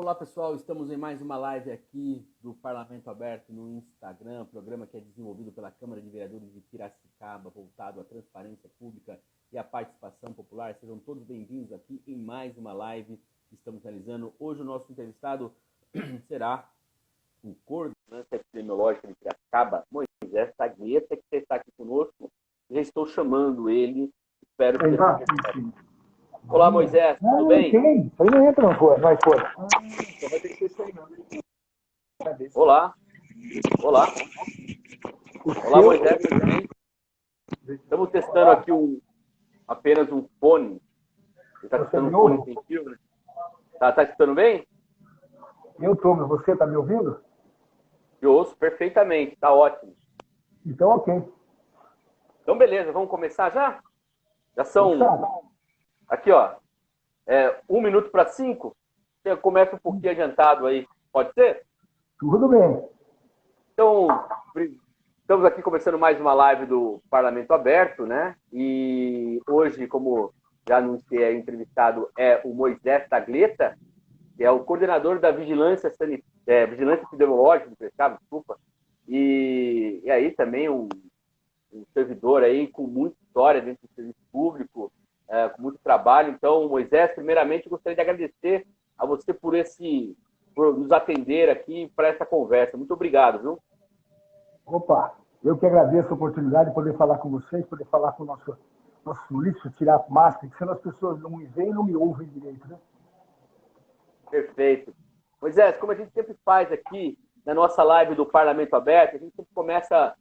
Olá pessoal, estamos em mais uma live aqui do Parlamento Aberto no Instagram, programa que é desenvolvido pela Câmara de Vereadores de Piracicaba, voltado à transparência pública e à participação popular. Sejam todos bem-vindos aqui em mais uma live que estamos realizando. Hoje o nosso entrevistado será o coordenador epidemiológico de Piracicaba, Moisés Tagueta, que está aqui conosco. Já estou chamando ele, espero que... Olá, Moisés, tudo bem? Tem. Isso aí não entra, não foi? Vai fora. Olá. Olá. Olá, Moisés, tudo bem? Estamos testando aqui apenas um fone. Você está testando um fone sem fio, né? Tá escutando bem? Eu estou, mas você está me ouvindo? Eu ouço perfeitamente, está ótimo. Então, ok. Então, beleza, vamos começar já? Já são... Aqui, ó, 4:55. Você começa um pouquinho adiantado aí, pode ser? Tudo bem. Então, estamos aqui começando mais uma live do Parlamento Aberto, né? E hoje, como já anunciei, entrevistado é o Moisés Tagueta, que é o coordenador da Vigilância Epidemiológica do Piracicaba, desculpa. E aí também um servidor aí com muita história dentro do serviço público, com muito trabalho. Então, Moisés, primeiramente, gostaria de agradecer a você por nos atender aqui para essa conversa. Muito obrigado, viu? Opa, eu que agradeço a oportunidade de poder falar com vocês, poder falar com o nosso político, tirar a máscara, que senão as pessoas não me veem e não me ouvem direito, né? Perfeito. Moisés, como a gente sempre faz aqui na nossa live do Parlamento Aberto, a gente sempre começa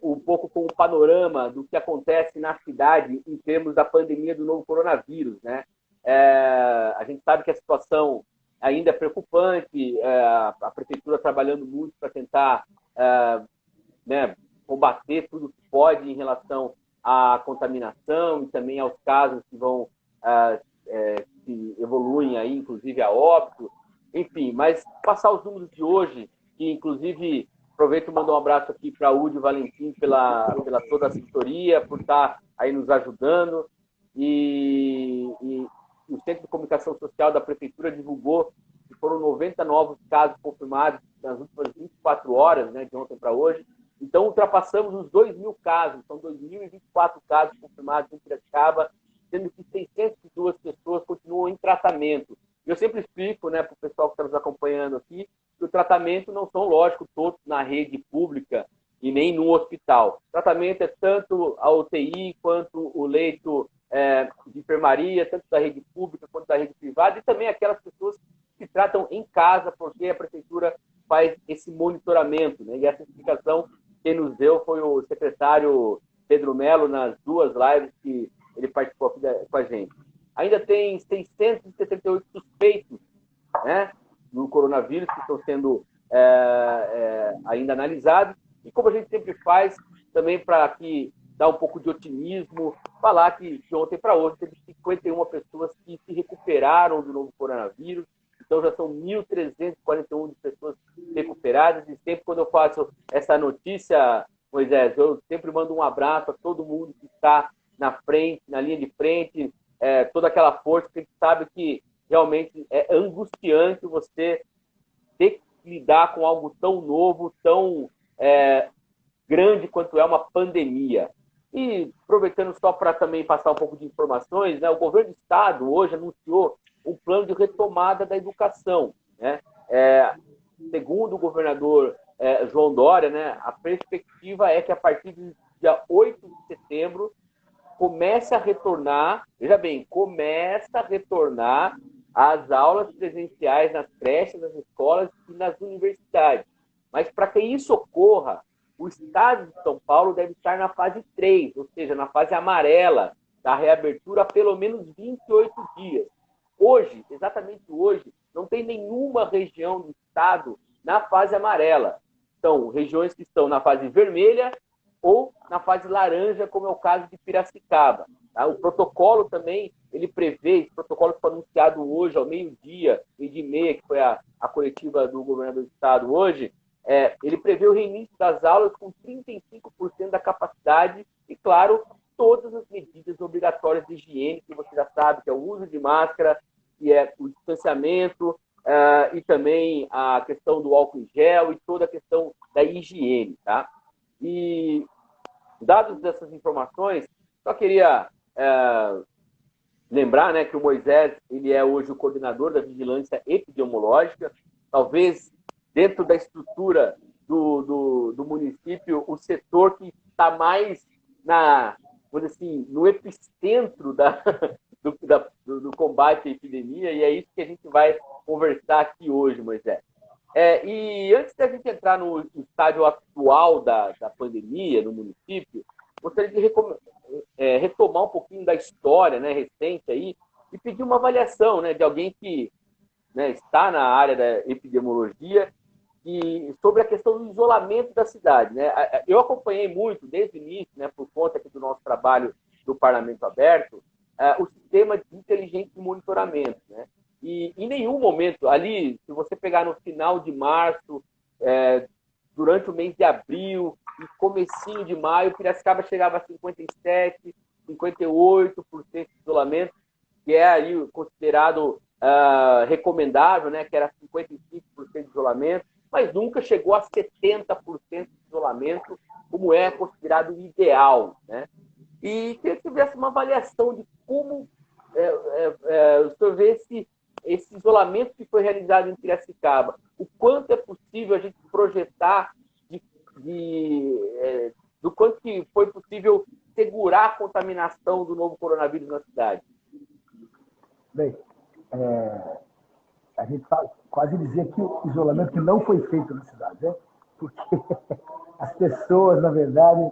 um pouco com o panorama do que acontece na cidade em termos da pandemia do novo coronavírus, né? A gente sabe que a situação ainda é preocupante, a prefeitura trabalhando muito para tentar combater tudo que pode em relação à contaminação e também aos casos que vão que evoluem aí, inclusive a óbito, enfim, mas passar os números de hoje, que inclusive aproveito e mando um abraço aqui para a Udi Valentim pela toda a assessoria, por estar aí nos ajudando, e o Centro de Comunicação Social da Prefeitura divulgou que foram 90 novos casos confirmados nas últimas 24 horas, né, de ontem para hoje. Então, ultrapassamos os 2.000 casos, são 2.024 casos confirmados em Piracicaba, sendo que 602 pessoas continuam em tratamento. Eu sempre explico, né, para o pessoal que está nos acompanhando aqui, que o tratamento não são, lógico, todos na rede pública e nem no hospital. O tratamento é tanto a UTI quanto o leito de enfermaria, tanto da rede pública quanto da rede privada, e também aquelas pessoas que tratam em casa, porque a prefeitura faz esse monitoramento, né? E essa explicação quem nos deu foi o secretário Pedro Melo nas duas lives que ele participou aqui com a gente. Ainda tem 678 suspeitos, né, no coronavírus que estão sendo ainda analisados. E como a gente sempre faz, também para aqui dar um pouco de otimismo, falar que de ontem para hoje teve 51 pessoas que se recuperaram do novo coronavírus. Então já são 1.341 pessoas recuperadas. E sempre quando eu faço essa notícia, Moisés, eu sempre mando um abraço a todo mundo que está na frente, na linha de frente, toda aquela força, que a gente sabe que realmente é angustiante você ter que lidar com algo tão novo, tão grande quanto é uma pandemia. E aproveitando só para também passar um pouco de informações, né, o governo do estado hoje anunciou um plano de retomada da educação, né? Segundo o governador João Dória, né, a perspectiva é que a partir do dia 8 de setembro comece a retornar, veja bem, começa a retornar às aulas presenciais nas creches, nas escolas e nas universidades. Mas para que isso ocorra, o estado de São Paulo deve estar na fase 3, ou seja, na fase amarela da reabertura há pelo menos 28 dias. Hoje, exatamente hoje, não tem nenhuma região do estado na fase amarela. São regiões que estão na fase vermelha ou na fase laranja, como é o caso de Piracicaba. Tá? O protocolo também, ele prevê, esse protocolo que foi anunciado hoje, ao meio-dia, meio-dia e meia, que foi a coletiva do governador do estado hoje, ele prevê o reinício das aulas com 35% da capacidade e, claro, todas as medidas obrigatórias de higiene, que você já sabe, que é o uso de máscara, que é o distanciamento, e também a questão do álcool em gel e toda a questão da higiene, tá? E, dados dessas informações, só queria lembrar, né, que o Moisés ele é hoje o coordenador da vigilância epidemiológica, talvez dentro da estrutura do município, o setor que está mais vamos dizer assim, no epicentro do combate à epidemia, e é isso que a gente vai conversar aqui hoje, Moisés. E antes da gente entrar no estágio atual da pandemia no município, gostaria de retomar um pouquinho da história, né, recente aí, e pedir uma avaliação, né, de alguém que, né, está na área da epidemiologia e sobre a questão do isolamento da cidade, né? Eu acompanhei muito desde o início, né, por conta aqui do nosso trabalho do Parlamento Aberto, o sistema de inteligente monitoramento, né? E em nenhum momento ali, se você pegar no final de março, durante o mês de abril e comecinho de maio, Piracicaba chegava a 57%, 58% de isolamento, que é aí considerado recomendável, né, que era 55% de isolamento, mas nunca chegou a 70% de isolamento, como é considerado ideal, né? E queria que tivesse uma avaliação de como o senhor vê esse isolamento que foi realizado em Piracicaba, o quanto é possível a gente projetar do quanto que foi possível segurar a contaminação do novo coronavírus na cidade. Bem, a gente quase dizia que o isolamento que não foi feito na cidade, né? Porque as pessoas, na verdade,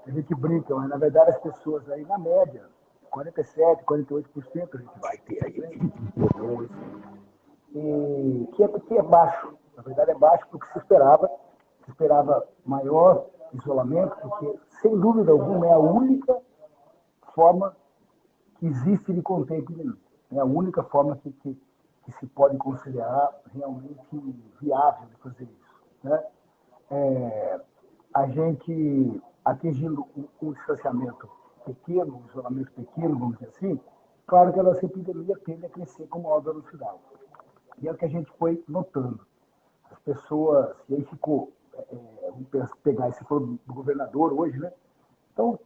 a gente brinca, mas na verdade as pessoas aí, na média, 47%, 48% a gente vai ter aí, né? E que é baixo, na verdade é baixo porque se esperava maior isolamento, porque, sem dúvida alguma, é a única forma que existe de conter a epidemia. É a única forma que se pode considerar realmente viável de fazer isso, né? A gente atingindo um distanciamento pequeno, um isolamento pequeno, vamos dizer assim, claro que a nossa epidemia tende a crescer com maior velocidade. E é o que a gente foi notando. As pessoas, e aí ficou, vamos pegar esse do governador hoje, né? Então,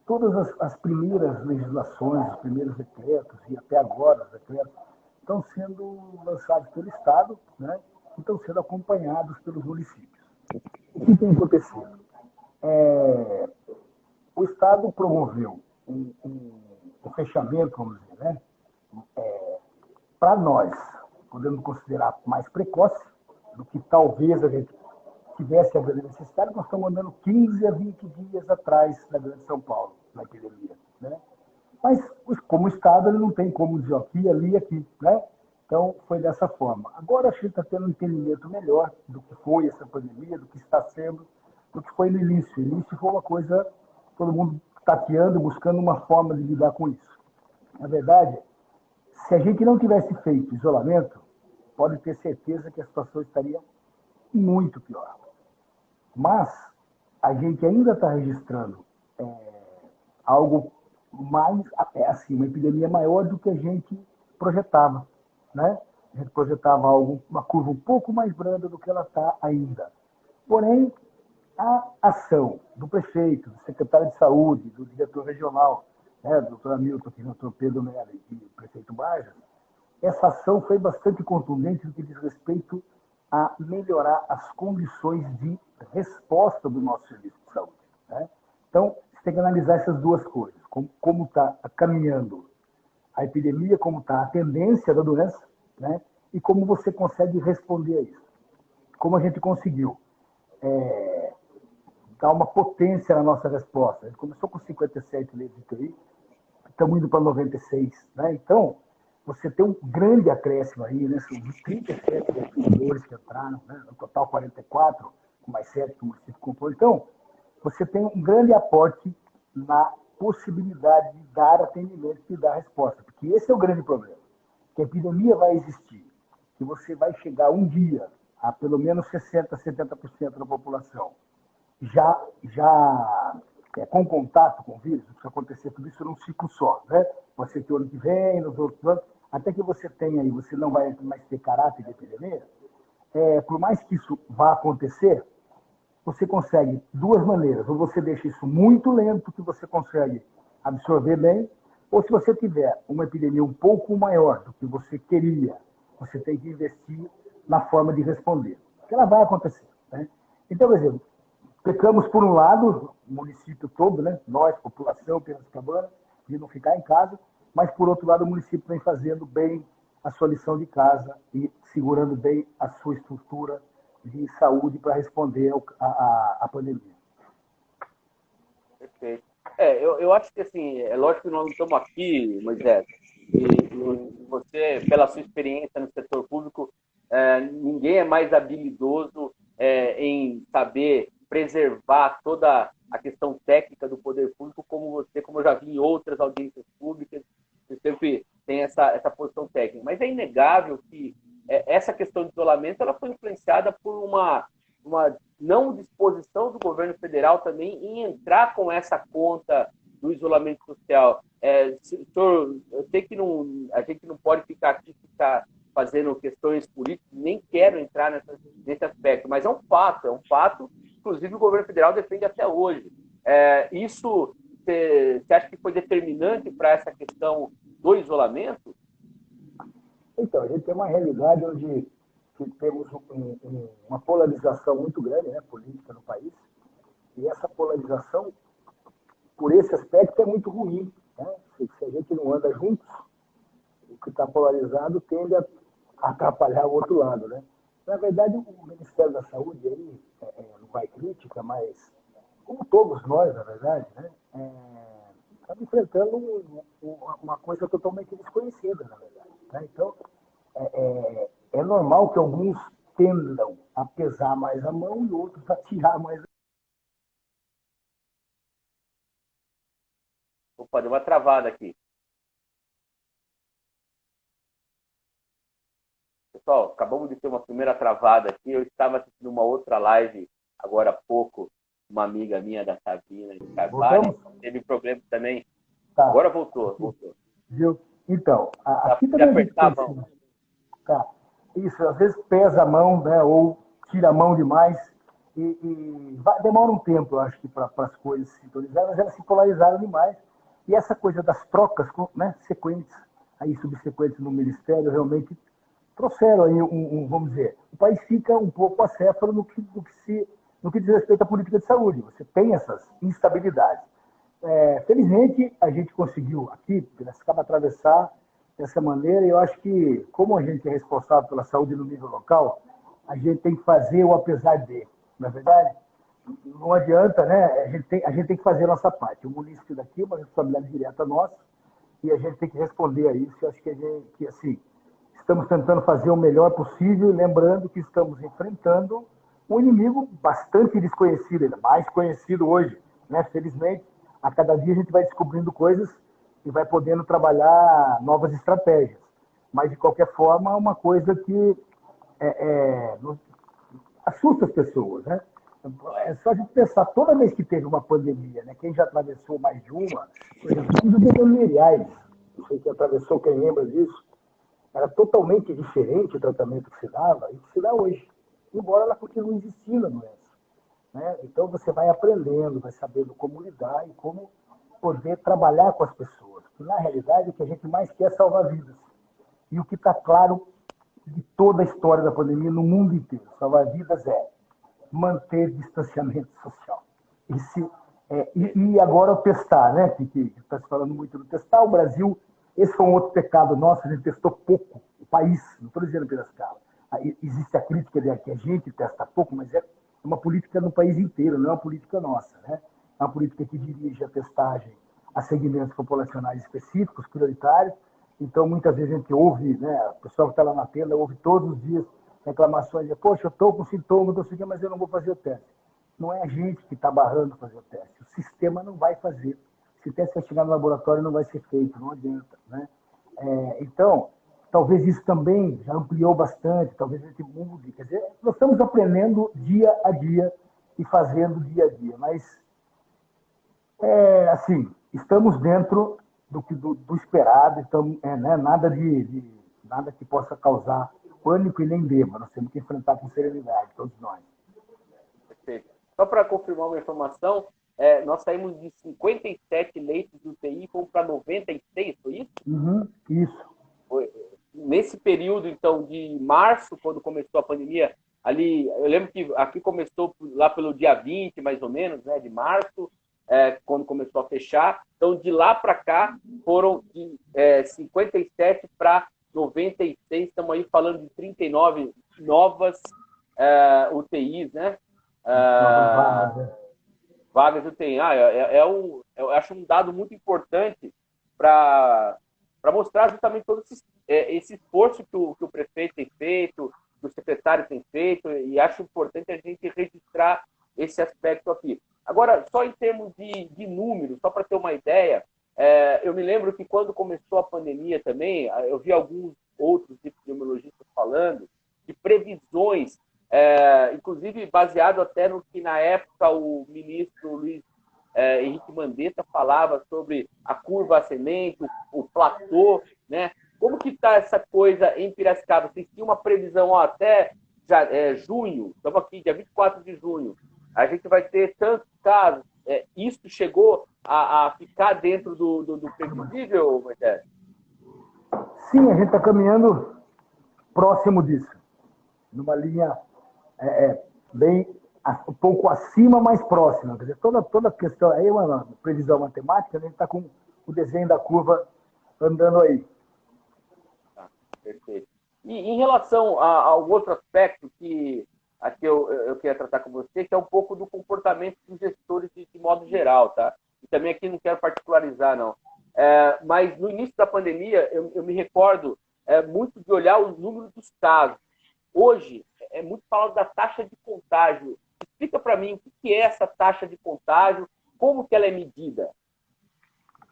todas as primeiras legislações, os primeiros decretos, e até agora os decretos, estão sendo lançados pelo Estado, né? E estão sendo acompanhados pelos municípios. O que tem acontecido? O Estado promoveu um fechamento, vamos dizer, né? Para nós, podemos considerar mais precoce do que talvez a gente tivesse a grande necessidade. Nós estamos andando 15 a 20 dias atrás da Grande São Paulo, na epidemia, né? Mas, como Estado, ele não tem como dizer aqui, ali e aqui, né? Então, foi dessa forma. Agora, a gente está tendo um entendimento melhor do que foi essa pandemia, do que está sendo, do que foi no início. O início foi uma coisa, todo mundo tateando, buscando uma forma de lidar com isso. Na verdade, se a gente não tivesse feito isolamento, pode ter certeza que a situação estaria muito pior. Mas a gente ainda está registrando algo mais, assim, uma epidemia maior do que a gente projetava, né? A gente projetava uma curva um pouco mais branda do que ela está ainda. Porém, a ação do prefeito, do secretário de saúde, do diretor regional, né, do doutor Hamilton, aqui, do doutor Pedro Mello e do prefeito Bajas, essa ação foi bastante contundente no que diz respeito a melhorar as condições de resposta do nosso serviço de saúde, né? Então, você tem que analisar essas duas coisas, como está caminhando a epidemia, como está a tendência da doença, né? E como você consegue responder a isso. Como a gente conseguiu dar uma potência na nossa resposta. A gente começou com 57 leitos de UTI, estamos indo para 96, né? Então, você tem um grande acréscimo aí, né? São 37 respiradores que entraram, né? No total 44, com mais 7 que o município comprou. Então, você tem um grande aporte na possibilidade de dar atendimento e dar resposta, porque esse é o grande problema. Que a epidemia vai existir, que você vai chegar um dia a pelo menos 60%, 70% da população já com contato com o vírus, isso acontecer tudo isso num ciclo só, né? Pode ser que o ano que vem, nos outros anos, até que você tenha aí, você não vai mais ter caráter de epidemia, por mais que isso vá acontecer, você consegue duas maneiras. Ou você deixa isso muito lento, que você consegue absorver bem, ou se você tiver uma epidemia um pouco maior do que você queria, você tem que investir na forma de responder. Porque ela vai acontecer. Né? Então, por exemplo, pecamos por um lado, o município todo, né? Nós, população, Piracicabana, de não ficar em casa, mas por outro lado o município vem fazendo bem a sua lição de casa e segurando bem a sua estrutura de saúde para responder à pandemia. Perfeito. Eu acho que, assim, é lógico que nós não estamos aqui, Moisés, e você, pela sua experiência no setor público, ninguém é mais habilidoso em saber preservar toda a questão técnica do poder público como você, como eu já vi em outras audiências públicas, você sempre tem essa posição técnica. Mas é inegável que essa questão de isolamento ela foi influenciada por uma não disposição do governo federal também em entrar com essa conta do isolamento social. Senhor, eu sei que a gente não pode ficar fazendo questões políticas, nem quero entrar nesse aspecto, mas é um fato, inclusive o governo federal defende até hoje. Isso, você acha que foi determinante para essa questão do isolamento? Então, a gente tem uma realidade onde temos uma polarização muito grande, né, política no país, e essa polarização, por esse aspecto, é muito ruim. Né? Se a gente não anda juntos, o que está polarizado tende a atrapalhar o outro lado. Né? Na verdade, o Ministério da Saúde, aí, não vai crítica, mas como todos nós, na verdade, né, está enfrentando uma coisa totalmente desconhecida, na verdade. Né? Então, é normal que alguns tendam a pesar mais a mão e outros a tirar mais a mão. Opa, deu uma travada aqui. Pessoal, acabamos de ter uma primeira travada aqui. Eu estava assistindo uma outra live agora há pouco, uma amiga minha da Sabina de Carvalho, teve problema também. Tá. Agora voltou. Viu? Então, aqui também a gente tem. Tá. Isso, às vezes pesa a mão, né, ou tira a mão demais, demora um tempo, eu acho, que para as coisas se sintonizarem, mas elas se polarizaram demais. E essa coisa das trocas, né, sequentes, aí subsequentes no Ministério, realmente trouxeram aí vamos dizer, o país fica um pouco acéfalo no que diz respeito à política de saúde. Você tem essas instabilidades. Felizmente, a gente conseguiu aqui, Piracicaba, atravessar dessa maneira, e eu acho que, como a gente é responsável pela saúde no nível local, a gente tem que fazer o apesar de, não é verdade? Não adianta, né? A gente tem que fazer a nossa parte. O município daqui é uma responsabilidade direta nossa, e a gente tem que responder a isso. Eu acho que assim, estamos tentando fazer o melhor possível, lembrando que estamos enfrentando um inimigo bastante desconhecido, ainda mais conhecido hoje, né? Felizmente, a cada dia a gente vai descobrindo coisas e vai podendo trabalhar novas estratégias. Mas, de qualquer forma, é uma coisa que assusta as pessoas. Né? É só a gente pensar, toda vez que teve uma pandemia, né, quem já atravessou mais de uma, por exemplo, do Goiás, não sei quem atravessou, quem lembra disso, era totalmente diferente o tratamento que se dava e que se dá hoje, embora ela continue existindo a doença. Né? Então, você vai aprendendo, vai sabendo como lidar e como poder trabalhar com as pessoas. Porque, na realidade, o que a gente mais quer é salvar vidas. E o que está claro de toda a história da pandemia no mundo inteiro, salvar vidas é manter distanciamento social. E agora o testar, né? Que está se falando muito do testar. O Brasil, esse foi um outro pecado nosso, a gente testou pouco. O país, não estou dizendo Piracicaba. Existe a crítica de que a gente testa pouco, mas é uma política no país inteiro, não é uma política nossa, né? É uma política que dirige a testagem a segmentos populacionais específicos, prioritários. Então, muitas vezes a gente ouve, né, o pessoal que está lá na tenda ouve todos os dias reclamações de, poxa, eu estou com sintomas, mas eu não vou fazer o teste. Não é a gente que está barrando fazer o teste. O sistema não vai fazer. Se o teste vai chegar no laboratório, não vai ser feito, não adianta. Né? Então, talvez isso também já ampliou bastante, talvez a gente mude. Quer dizer, nós estamos aprendendo dia a dia e fazendo dia a dia, mas, assim, estamos dentro do esperado. Então, né, nada que possa causar pânico e nem deva. Nós temos que enfrentar com serenidade, todos nós. Perfeito. Só para confirmar uma informação, nós saímos de 57 leitos de UTI e fomos para 96, foi isso? Uhum, isso. Nesse período, então, de março, quando começou a pandemia, ali, eu lembro que aqui começou lá pelo dia 20, mais ou menos, né, de março, quando começou a fechar. Então, de lá para cá, foram de 57 para 96, estamos aí falando de 39 novas UTIs, né? Novas vagas, né? Vagas de UTI. Eu acho um dado muito importante para mostrar justamente todo esse esforço que o prefeito tem feito, que o secretário tem feito, e acho importante a gente registrar esse aspecto aqui. Agora, só em termos de números, só para ter uma ideia, eu me lembro que quando começou a pandemia também, eu vi alguns outros epidemiologistas falando de previsões, inclusive baseado até no que na época o ministro Luiz Henrique Mandetta falava sobre a curva ascendente, o platô, né? Como que está essa coisa em Piracicaba? Vocês tinham uma previsão até junho, estamos aqui, dia 24 de junho, a gente vai ter tantos casos. Isso chegou a ficar dentro do previsível, Moisés? Sim, a gente está caminhando próximo disso, numa linha bem um pouco acima, mais próxima. Quer dizer, toda a questão aí é uma previsão matemática, a gente está com o desenho da curva andando aí. Perfeito. E em relação ao outro aspecto que aqui eu queria tratar com você, que é um pouco do comportamento dos gestores de modo geral, tá? E também aqui não quero particularizar, não. Mas no início da pandemia, eu me recordo muito de olhar os números dos casos. Hoje, é muito falado da taxa de contágio. Explica para mim o que é essa taxa de contágio, como que ela é medida?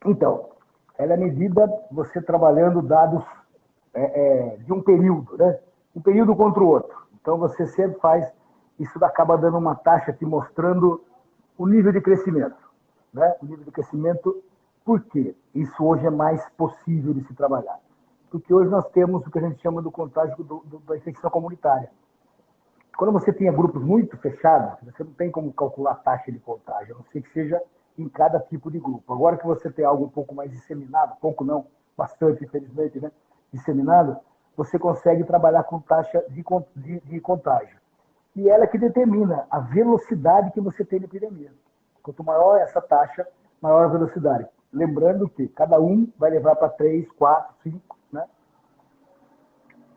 Então, ela é medida você trabalhando dados de um período, né? Um período contra o outro. Então, você sempre faz, isso acaba dando uma taxa aqui mostrando o nível de crescimento, né? O nível de crescimento, por quê? Isso hoje é mais possível de se trabalhar. Porque hoje nós temos o que a gente chama do contágio da infecção comunitária. Quando você tem grupos muito fechados, você não tem como calcular a taxa de contágio, a não ser que seja em cada tipo de grupo. Agora que você tem algo um pouco mais disseminado, pouco não, bastante, infelizmente, né? Disseminado, você consegue trabalhar com taxa de contágio. E ela que determina a velocidade que você tem de epidemia. Quanto maior essa taxa, maior a velocidade. Lembrando que cada um vai levar para 3, 4, 5, né?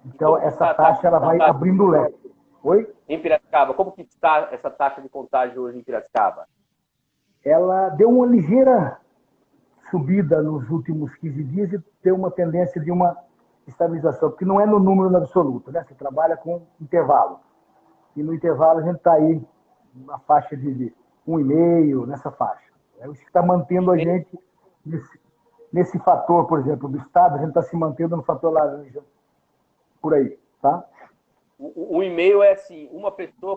Então, essa taxa ela vai abrindo o leque. Oi? Em Piracicaba, como que está essa taxa de contágio hoje em Piracicaba? Ela deu uma ligeira subida nos últimos 15 dias e tem uma tendência de uma estabilização, porque não é no número absoluto, né? Você trabalha com intervalo. E no intervalo a gente está aí na faixa de 1,5, nessa faixa. É isso que está mantendo a gente nesse fator, por exemplo, do Estado, a gente está se mantendo no fator laranja, por aí, tá? O e-mail é assim, uma pessoa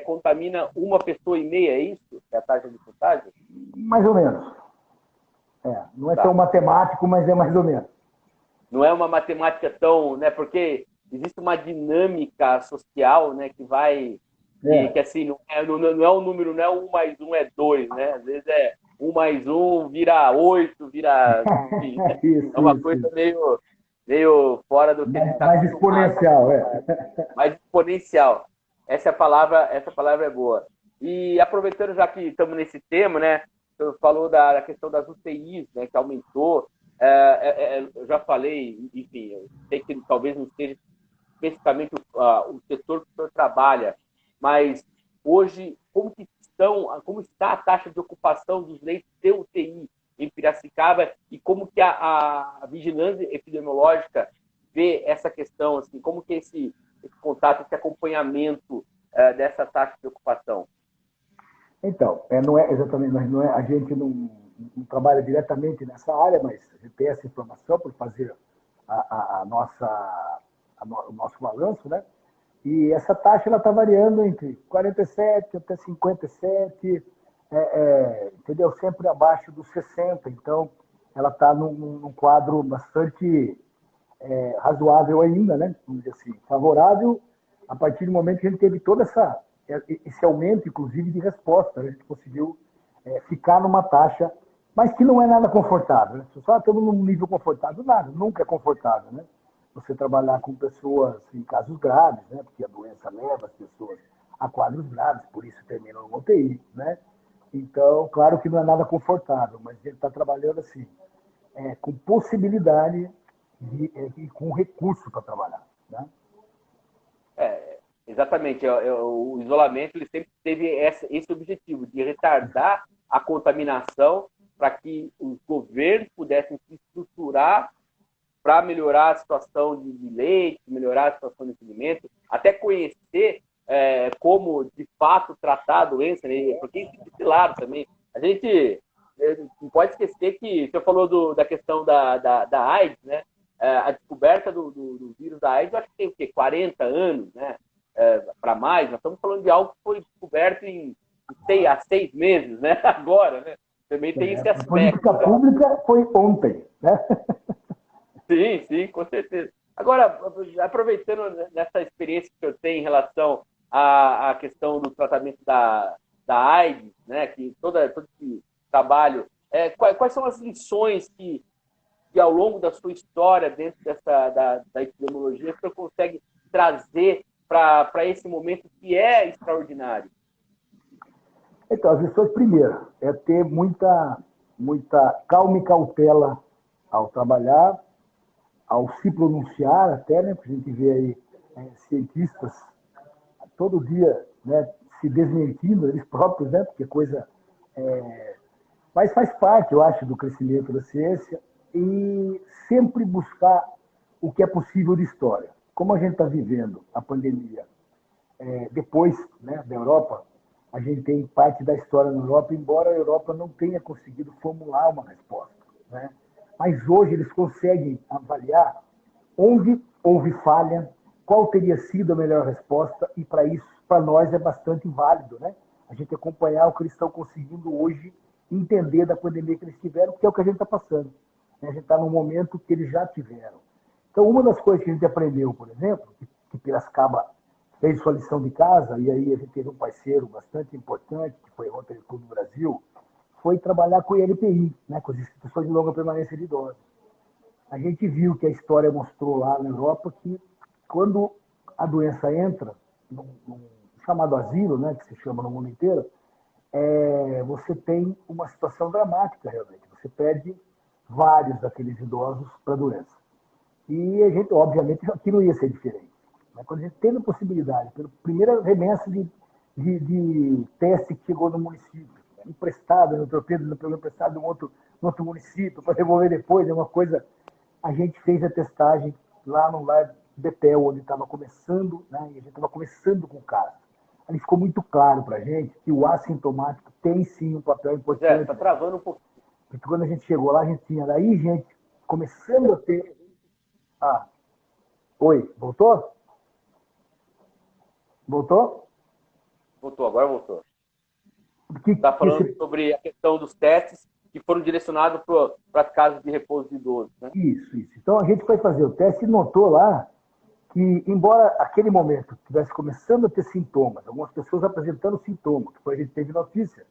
contamina uma pessoa e meia, é isso? É a taxa de contágio? Mais ou menos. Não é tão matemático, mas é mais ou menos. Não é uma matemática tão, né? Porque existe uma dinâmica social, né? Que vai, que assim, não é um número, não é 1 mais 1 é 2, né? Às vezes 1 mais 1 vira 8, vira, enfim, isso, é uma coisa meio fora do que a gente está mais exponencial, mais exponencial. Essa palavra é boa. E aproveitando já que estamos nesse tema, né? Você falou da questão das UTIs, né? Que aumentou. Eu já falei, enfim, eu sei que talvez não seja especificamente o setor que o senhor trabalha, mas hoje como está a taxa de ocupação dos leitos de UTI em Piracicaba e como que a vigilância epidemiológica vê essa questão, assim, como que esse contato, esse acompanhamento dessa taxa de ocupação? Então, não é exatamente, a gente não trabalha diretamente nessa área, mas a gente tem essa informação por fazer o nosso balanço, né? E essa taxa ela está variando entre 47 até 57, entendeu? Sempre abaixo dos 60. Então, ela está num quadro bastante razoável ainda, né? Vamos dizer assim, favorável, a partir do momento que a gente teve todo esse aumento, inclusive, de resposta. A gente conseguiu ficar numa taxa, mas que não é nada confortável. Né? Só estamos num nível confortável, nada, nunca é confortável. Né? Você trabalhar com pessoas em casos graves, né? Porque a doença leva as pessoas a quadros graves, por isso terminam no UTI. Né? Então, claro que não é nada confortável, mas ele está trabalhando assim, com possibilidade e com recurso para trabalhar. Né? Exatamente. O isolamento ele sempre teve esse objetivo de retardar a contaminação para que os governos pudessem se estruturar para melhorar a situação de leite, melhorar a situação de atendimento, até conhecer como, de fato, tratar a doença, né? Porque isso é claro também. A gente não pode esquecer que, você falou da questão da AIDS, né? A descoberta do vírus da AIDS, eu acho que tem o quê? 40 anos, né? Para mais. Nós estamos falando de algo que foi descoberto há 6 meses, né? Agora, né? Também tem esse A política aspecto. pública foi ontem. Né? Sim, sim, com certeza. Agora, aproveitando nessa experiência que eu tenho em relação à questão do tratamento da AIDS, né, que todo esse trabalho, quais são as lições que ao longo da sua história dentro da epidemiologia você consegue trazer para esse momento que é extraordinário? Então, as lições, primeiro, é ter muita calma e cautela ao trabalhar, ao se pronunciar até, né? Porque a gente vê aí cientistas todo dia, né, se desmentindo eles próprios, né? Porque coisa... Mas faz parte, eu acho, do crescimento da ciência e sempre buscar o que é possível de história. Como a gente está vivendo a pandemia depois, né, da Europa, a gente tem parte da história na Europa, embora a Europa não tenha conseguido formular uma resposta. Né? Mas hoje eles conseguem avaliar onde houve falha, qual teria sido a melhor resposta, e para isso, para nós, é bastante válido. Né? A gente acompanhar o que eles estão conseguindo hoje, entender da pandemia que eles tiveram, que é o que a gente está passando. A gente está num momento que eles já tiveram. Então, uma das coisas que a gente aprendeu, por exemplo, que Piracicaba fez sua lição de casa, e aí a gente teve um parceiro bastante importante, que foi o Rotary Club do Brasil, foi trabalhar com o ILPI, né, com as instituições de longa permanência de idosos. A gente viu que a história mostrou lá na Europa que quando a doença entra num chamado asilo, né, que se chama no mundo inteiro, você tem uma situação dramática realmente. Você perde vários daqueles idosos para a doença. E a gente, obviamente, aqui não ia ser diferente. Quando a gente teve a possibilidade, pela primeira remessa de teste que chegou no município, emprestado, no torpedo, pelo emprestado de um outro município, para devolver depois, é uma coisa. A gente fez a testagem lá no lar Betel, onde estava começando, né, e a gente estava começando com o caso. Ali ficou muito claro para a gente que o assintomático tem sim um papel importante. Está travando um pouquinho. Porque quando a gente chegou lá, a gente tinha daí gente começando a ter. Oi, voltou? Voltou? Voltou, agora voltou. Que está falando sobre a questão dos testes que foram direcionados para as casas de repouso de idosos. Né? Isso. Então a gente foi fazer o teste e notou lá que, embora aquele momento estivesse começando a ter sintomas, algumas pessoas apresentando sintomas, que a gente teve notícia,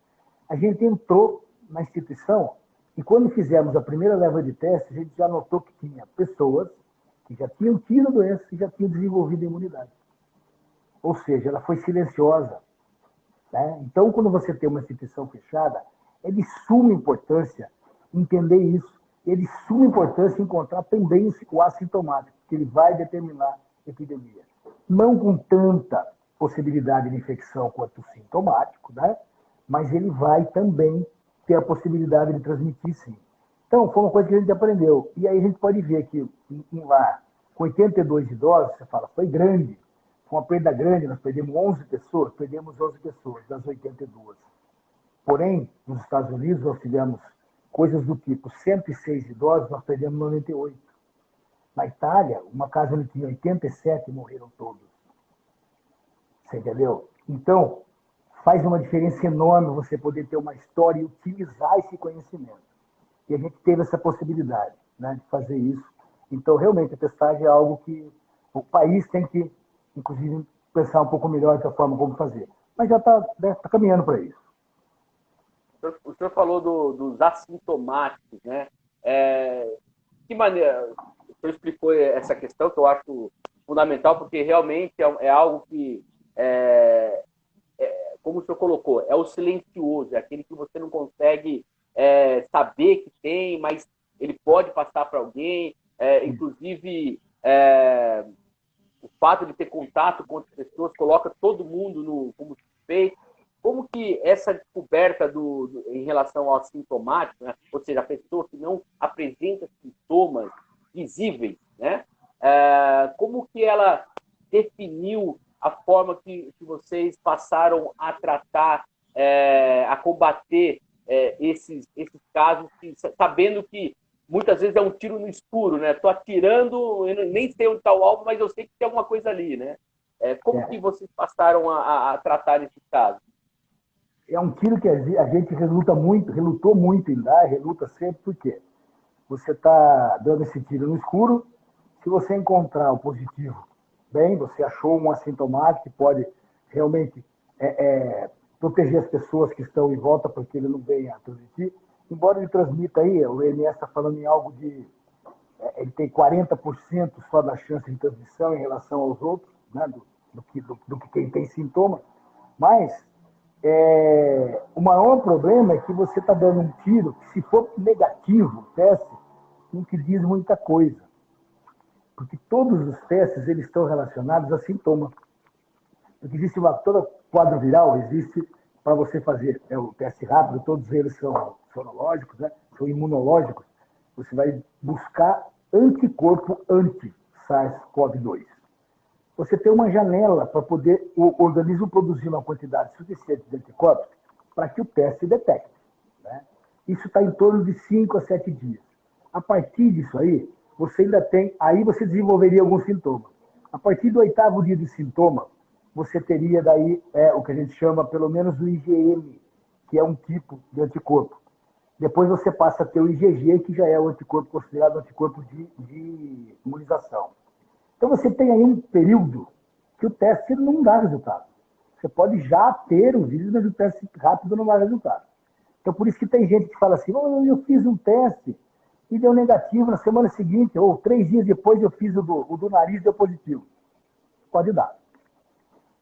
a gente entrou na instituição e quando fizemos a primeira leva de teste, a gente já notou que tinha pessoas que já tinham tido a doença e já tinham desenvolvido a imunidade. Ou seja, ela foi silenciosa. Né? Então, quando você tem uma instituição fechada, é de suma importância entender isso. É de suma importância encontrar também o assintomático, que ele vai determinar a epidemia. Não com tanta possibilidade de infecção quanto o sintomático, né? Mas ele vai também ter a possibilidade de transmitir, sim. Então, foi uma coisa que a gente aprendeu. E aí a gente pode ver que em lá, com 82 idosos, você fala, foi grande, foi uma perda grande, nós perdemos 11 pessoas das 82. Porém, nos Estados Unidos, nós tivemos coisas do tipo 106 idosos, nós perdemos 98. Na Itália, uma casa onde tinha 87 morreram todos. Você entendeu? Então, faz uma diferença enorme você poder ter uma história e utilizar esse conhecimento. E a gente teve essa possibilidade, né, de fazer isso. Então, realmente, a testagem é algo que o país tem que, inclusive, pensar um pouco melhor da forma como fazer. Mas já está caminhando para isso. O senhor falou dos assintomáticos, né? Que maneira? O senhor explicou essa questão que eu acho fundamental, porque realmente é algo que, como o senhor colocou, é o silencioso, é aquele que você não consegue saber que tem, mas ele pode passar para alguém. Inclusive, o fato de ter contato com outras pessoas coloca todo mundo como suspeito. Como que essa descoberta em relação ao assintomático, né? Ou seja, a pessoa que não apresenta sintomas visíveis, né? Como que ela definiu a forma que vocês passaram a tratar, a combater esses casos, sabendo que muitas vezes é um tiro no escuro, né? Estou atirando, eu nem sei onde está o alvo, mas eu sei que tem alguma coisa ali, né? Como que vocês passaram a tratar esses casos? É um tiro que a gente relutou muito em dar, reluta sempre, porque você está dando esse tiro no escuro. Se você encontrar o positivo, bem, você achou um assintomático que pode realmente proteger as pessoas que estão em volta para que ele não venha a transmitir. Embora ele transmita aí, o EMS está falando em algo de... ele tem 40% só da chance de transmissão em relação aos outros, né, do que quem tem sintoma. Mas o maior problema é que você está dando um tiro que, se for negativo o teste, não te diz muita coisa. Porque todos os testes eles estão relacionados a sintomas. Porque existe todo quadro viral, existe para você fazer o teste rápido, todos eles são sorológicos, né? São imunológicos. Você vai buscar anticorpo anti-SARS-CoV-2. Você tem uma janela para poder o organismo produzir uma quantidade suficiente de anticorpos para que o teste detecte, né? Isso está em torno de 5 a 7 dias. A partir disso aí, você ainda tem... Aí você desenvolveria alguns sintomas. A partir do 8º dia de sintoma, você teria daí o que a gente chama, pelo menos, o IgM, que é um tipo de anticorpo. Depois você passa a ter o IgG, que já é o anticorpo considerado anticorpo de imunização. Então você tem aí um período que o teste não dá resultado. Você pode já ter o vírus, mas o teste rápido não dá resultado. Então por isso que tem gente que fala assim, eu fiz um teste e deu negativo na semana seguinte, ou 3 dias depois eu fiz o do nariz e deu positivo. Pode dar.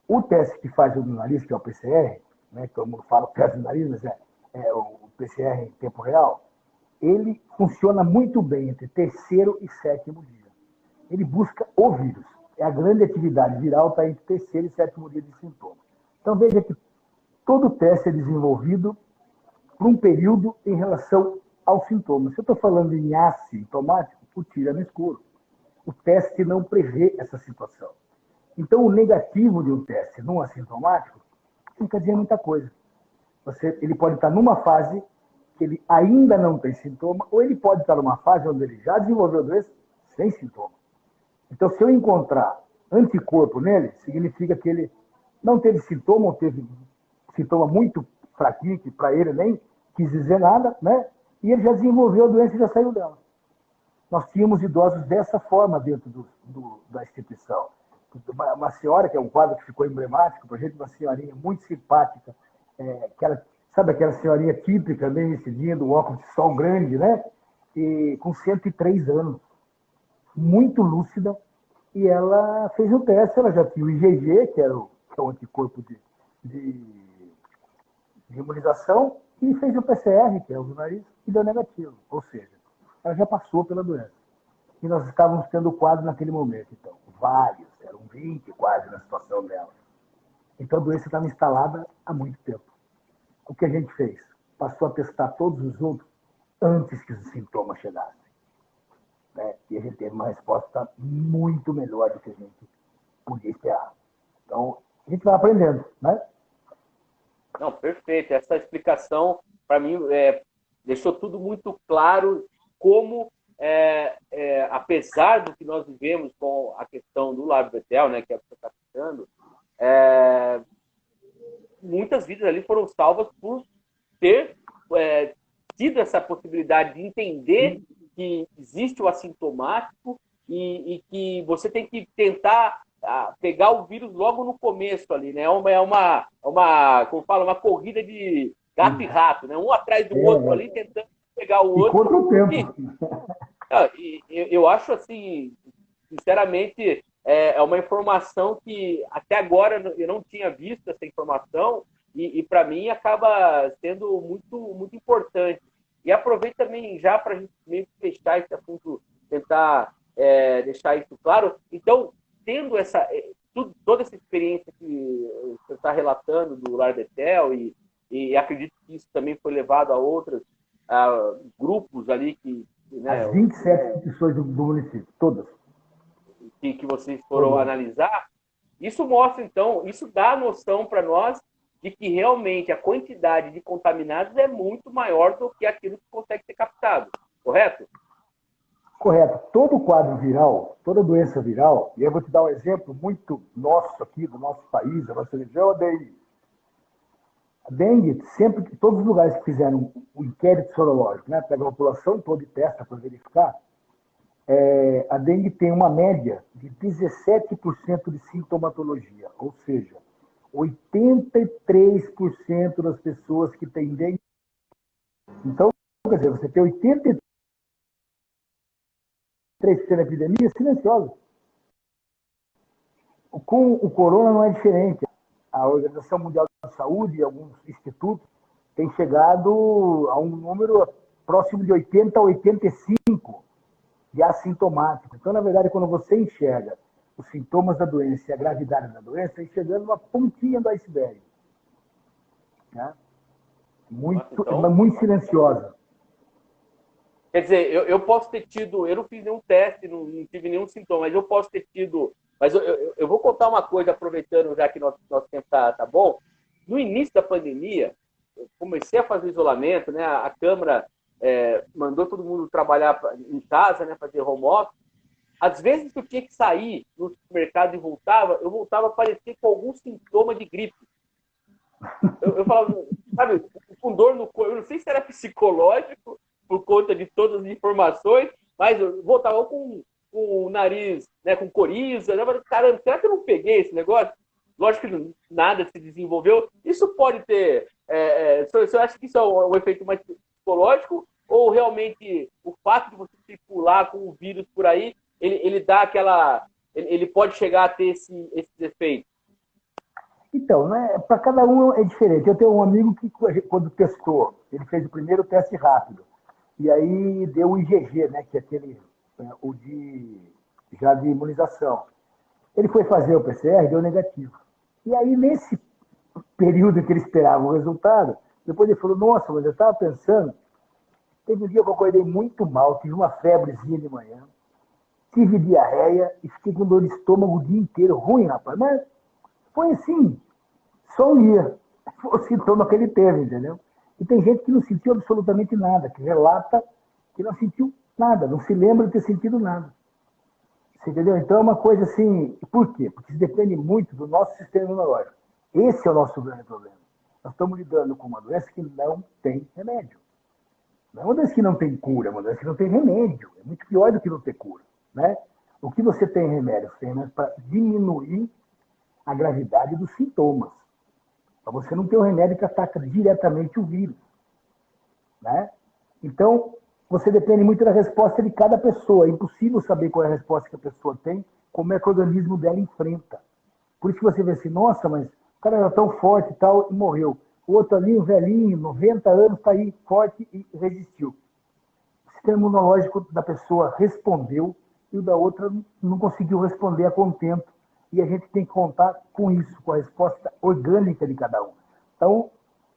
O teste que faz o do nariz, que é o PCR, né, que todo mundo fala o teste do nariz, mas é o PCR em tempo real, ele funciona muito bem entre 3º e 7º dia. Ele busca o vírus. A grande atividade viral está entre 3º e 7º dia de sintoma. Então veja que todo teste é desenvolvido por um período em relação aos sintomas. Se eu estou falando em assintomático, o tiro é no escuro. O teste não prevê essa situação. Então, o negativo de um teste num assintomático não quer dizer muita coisa. Ele pode estar numa fase que ele ainda não tem sintoma, ou ele pode estar numa fase onde ele já desenvolveu a doença sem sintoma. Então, se eu encontrar anticorpo nele, significa que ele não teve sintoma, ou teve sintoma muito fraquinho, que para ele nem quis dizer nada, né? E ele já desenvolveu a doença e já saiu dela. Nós tínhamos idosos dessa forma dentro da instituição. Uma senhora, que é um quadro que ficou emblemático para a gente, uma senhorinha muito simpática, sabe aquela senhorinha típica, meio vestidinha, do óculos de sol grande, né? E com 103 anos, muito lúcida, e ela fez o teste, ela já tinha o IgG, que é o anticorpo de imunização, e fez o PCR, que é o do nariz, e deu negativo. Ou seja, ela já passou pela doença. E nós estávamos tendo o quadro naquele momento, então. Vários, eram 20 quase na situação dela. Então a doença estava instalada há muito tempo. O que a gente fez? Passou a testar todos os outros antes que os sintomas chegassem. Né? E a gente teve uma resposta muito melhor do que a gente podia esperar. Então, a gente vai aprendendo, né? Não, perfeito. Essa explicação, para mim, deixou tudo muito claro como, apesar do que nós vivemos com a questão do Lab Betel, né, que é o que você está citando, muitas vidas ali foram salvas por ter tido essa possibilidade de entender que existe o assintomático e que você tem que tentar pegar o vírus logo no começo ali, né? Como fala, uma corrida de gato e rato, né? Um atrás do outro ali, tentando pegar o E outro. contra o tempo. Eu acho assim, sinceramente, é uma informação que até agora eu não tinha visto essa informação e para mim acaba sendo muito importante. E aproveito também já para a gente meio que fechar esse assunto, tentar deixar isso claro. Então, tendo toda essa experiência que você está relatando do Lar Betel e acredito que isso também foi levado a outros grupos ali As 27 instituições do município, todas. Que vocês foram analisar, isso mostra, então, isso dá a noção para nós de que realmente a quantidade de contaminados é muito maior do que aquilo que consegue ser captado, correto? Correto. Todo quadro viral, toda doença viral, e eu vou te dar um exemplo muito nosso aqui, do nosso país, da nossa região, a dengue. A dengue, sempre que todos os lugares que fizeram um inquérito sorológico, né, pega a população toda e testa para verificar, a dengue tem uma média de 17% de sintomatologia, ou seja, 83% das pessoas que têm dengue. Então, quer dizer, você tem 83% da epidemia silenciosa. Com o corona não é diferente. A Organização Mundial da Saúde e alguns institutos têm chegado a um número próximo de 80 a 85 de assintomático. Então, na verdade, quando você enxerga os sintomas da doença e a gravidade da doença, está enxergando uma pontinha do iceberg. Né? Muito silenciosa. Quer dizer, eu posso ter tido, eu não fiz nenhum teste, não tive nenhum sintoma, mas eu posso ter tido. Mas eu vou contar uma coisa, aproveitando já que nosso tempo tá bom. No início da pandemia, eu comecei a fazer isolamento, né? A Câmara mandou todo mundo trabalhar em casa, né? Fazer home office. Às vezes que eu tinha que sair no supermercado e eu voltava a parecer com algum sintoma de gripe. Eu falava, sabe, com dor no corpo, eu não sei se era psicológico, por conta de todas as informações, mas eu voltava com o nariz, né, com coriza. Eu falei, caramba, será que eu não peguei esse negócio? Lógico que nada se desenvolveu. Isso pode ter. Você acha que isso é um efeito mais psicológico? Ou realmente o fato de você circular com o vírus por aí, ele dá aquela. Ele pode chegar a ter esses efeitos? Então, né, para cada um é diferente. Eu tenho um amigo que, quando testou, ele fez o primeiro teste rápido. E aí deu o IgG, né, que é aquele, o já de imunização. Ele foi fazer o PCR, deu negativo. E aí, nesse período que ele esperava o resultado, depois ele falou, nossa, mas eu estava pensando, teve um dia que eu acordei muito mal, tive uma febrezinha de manhã, tive diarreia e fiquei com dor de estômago o dia inteiro, ruim, rapaz. Mas foi assim, só um dia. Foi o sintoma que ele teve, entendeu? E tem gente que não sentiu absolutamente nada, que relata que não sentiu nada, não se lembra de ter sentido nada. Você entendeu? Então é uma coisa assim. Por quê? Porque isso depende muito do nosso sistema imunológico. Esse é o nosso grande problema. Nós estamos lidando com uma doença que não tem remédio. Não é uma doença que não tem cura, é uma doença que não tem remédio. É muito pior do que não ter cura. Né? O que você tem remédio? Você tem remédio para diminuir a gravidade dos sintomas. Para você não ter um remédio que ataca diretamente o vírus. Né? Então, você depende muito da resposta de cada pessoa. É impossível saber qual é a resposta que a pessoa tem, como é que o organismo dela enfrenta. Por isso que você vê assim, nossa, mas o cara era tão forte e tal, e morreu. O outro ali, um velhinho, 90 anos, está aí forte e resistiu. O sistema imunológico da pessoa respondeu e o da outra não conseguiu responder a contento. E a gente tem que contar com isso, com a resposta orgânica de cada um. Então,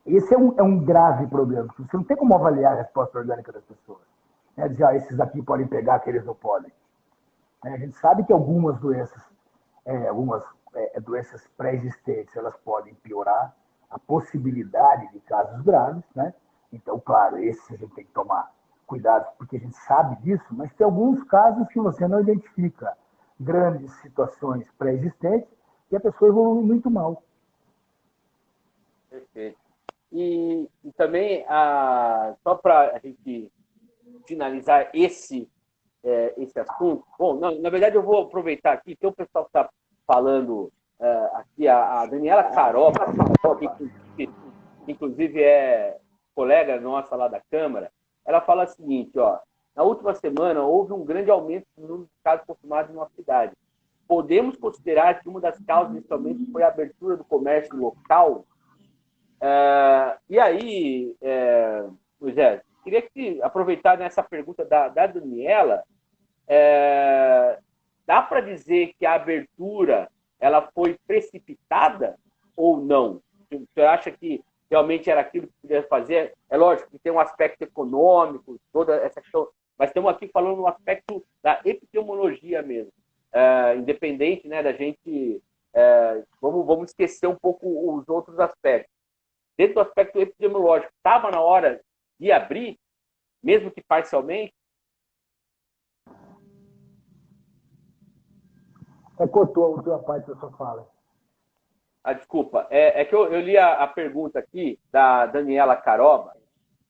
esse é um grave problema. Você não tem como avaliar a resposta orgânica das pessoas. Né? Dizer, esses aqui podem pegar, aqueles não podem. A gente sabe que algumas doenças, doenças pré-existentes, elas podem piorar a possibilidade de casos graves. Né? Então, claro, esses a gente tem que tomar cuidado, porque a gente sabe disso, mas tem alguns casos que você não identifica grandes situações pré-existentes e a pessoa evolui muito mal. E também, só para a gente finalizar esse assunto, bom, na verdade eu vou aproveitar aqui, que o pessoal está falando aqui, a Daniela Caroba, que inclusive é colega nossa lá da Câmara, ela fala o seguinte, ó, na última semana houve um grande aumento no número de casos confirmados em nossa cidade. Podemos considerar que uma das causas, inicialmente, foi a abertura do comércio local? E aí, Moisés, queria que aproveitar nessa pergunta da Daniela, dá para dizer que a abertura ela foi precipitada ou não? Você acha que realmente era aquilo que podia fazer? É lógico que tem um aspecto econômico, toda essa questão, mas estamos aqui falando no aspecto da epidemiologia mesmo. Independente, né, da gente... vamos esquecer um pouco os outros aspectos. Dentro do aspecto epidemiológico, estava na hora de abrir, mesmo que parcialmente? Cortou a tua parte da sua fala. Desculpa. É que eu li a pergunta aqui da Daniela Caroba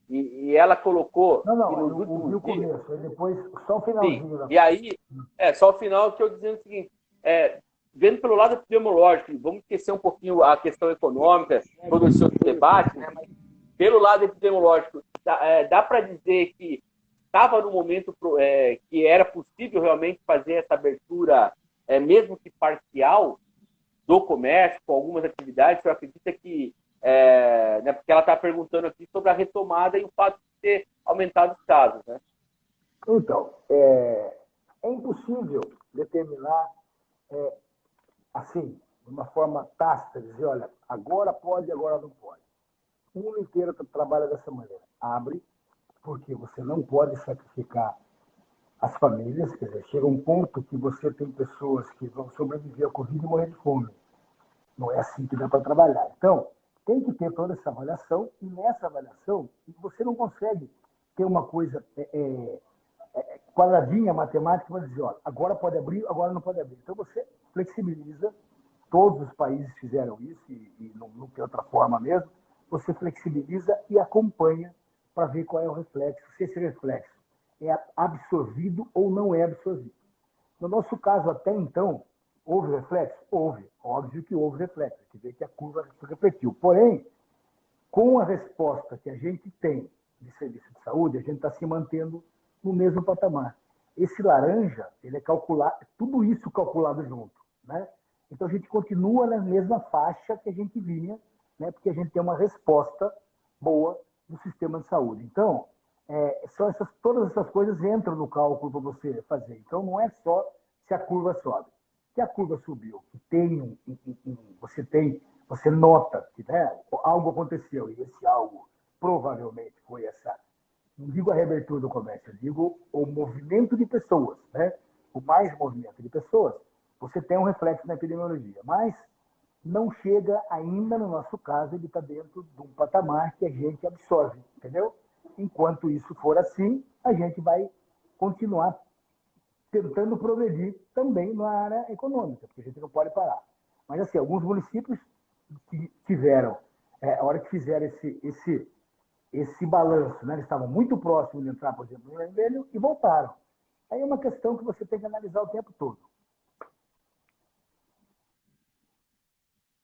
e ela colocou Não, que nos eu ouvi últimos o dias... começo, aí depois só o finalzinho. Sim. E aí, só o final que eu dizendo o seguinte, vendo pelo lado epidemiológico, vamos esquecer um pouquinho a questão econômica, todo esse outro debate, né? Mas pelo lado epidemiológico, dá para dizer que estava no momento que era possível realmente fazer essa abertura, mesmo que parcial, do comércio, com algumas atividades. Você acredita que, né, porque ela está perguntando aqui sobre a retomada e o fato de ter aumentado os casos, né? Então, é impossível determinar, assim, de uma forma tácita, dizer, olha, agora pode, agora não pode. O mundo inteiro trabalha dessa maneira. Abre, porque você não pode sacrificar as famílias, quer dizer, chega um ponto que você tem pessoas que vão sobreviver ao Covid e morrer de fome. Não é assim que dá para trabalhar. Então, tem que ter toda essa avaliação, e nessa avaliação, você não consegue ter uma coisa quadradinha, matemática, para dizer, olha, agora pode abrir, agora não pode abrir. Então, você flexibiliza, todos os países fizeram isso, e não tem outra forma mesmo, você flexibiliza e acompanha para ver qual é o reflexo, se esse reflexo é absorvido ou não é absorvido. No nosso caso, até então, houve reflexo? Houve. Óbvio que houve reflexo, que vê que a curva refletiu. Porém, com a resposta que a gente tem de serviço de saúde, a gente está se mantendo no mesmo patamar. Esse laranja, ele é calculado, tudo isso calculado junto, né? Então, a gente continua na mesma faixa que a gente vinha, né? Porque a gente tem uma resposta boa do sistema de saúde. Então, todas essas coisas entram no cálculo para você fazer. Então, não é só se a curva sobe. Se a curva subiu, que tem você nota que, né, algo aconteceu, e esse algo provavelmente foi não digo a reabertura do comércio, eu digo o movimento de pessoas, né? O mais movimento de pessoas, você tem um reflexo na epidemiologia, mas não chega ainda, no nosso caso, ele está dentro de um patamar que a gente absorve, entendeu? Enquanto isso for assim, a gente vai continuar tentando progredir também na área econômica, porque a gente não pode parar. Mas, assim, alguns municípios que tiveram, a hora que fizeram esse balanço, né, eles estavam muito próximos de entrar, por exemplo, no vermelho e voltaram. Aí é uma questão que você tem que analisar o tempo todo.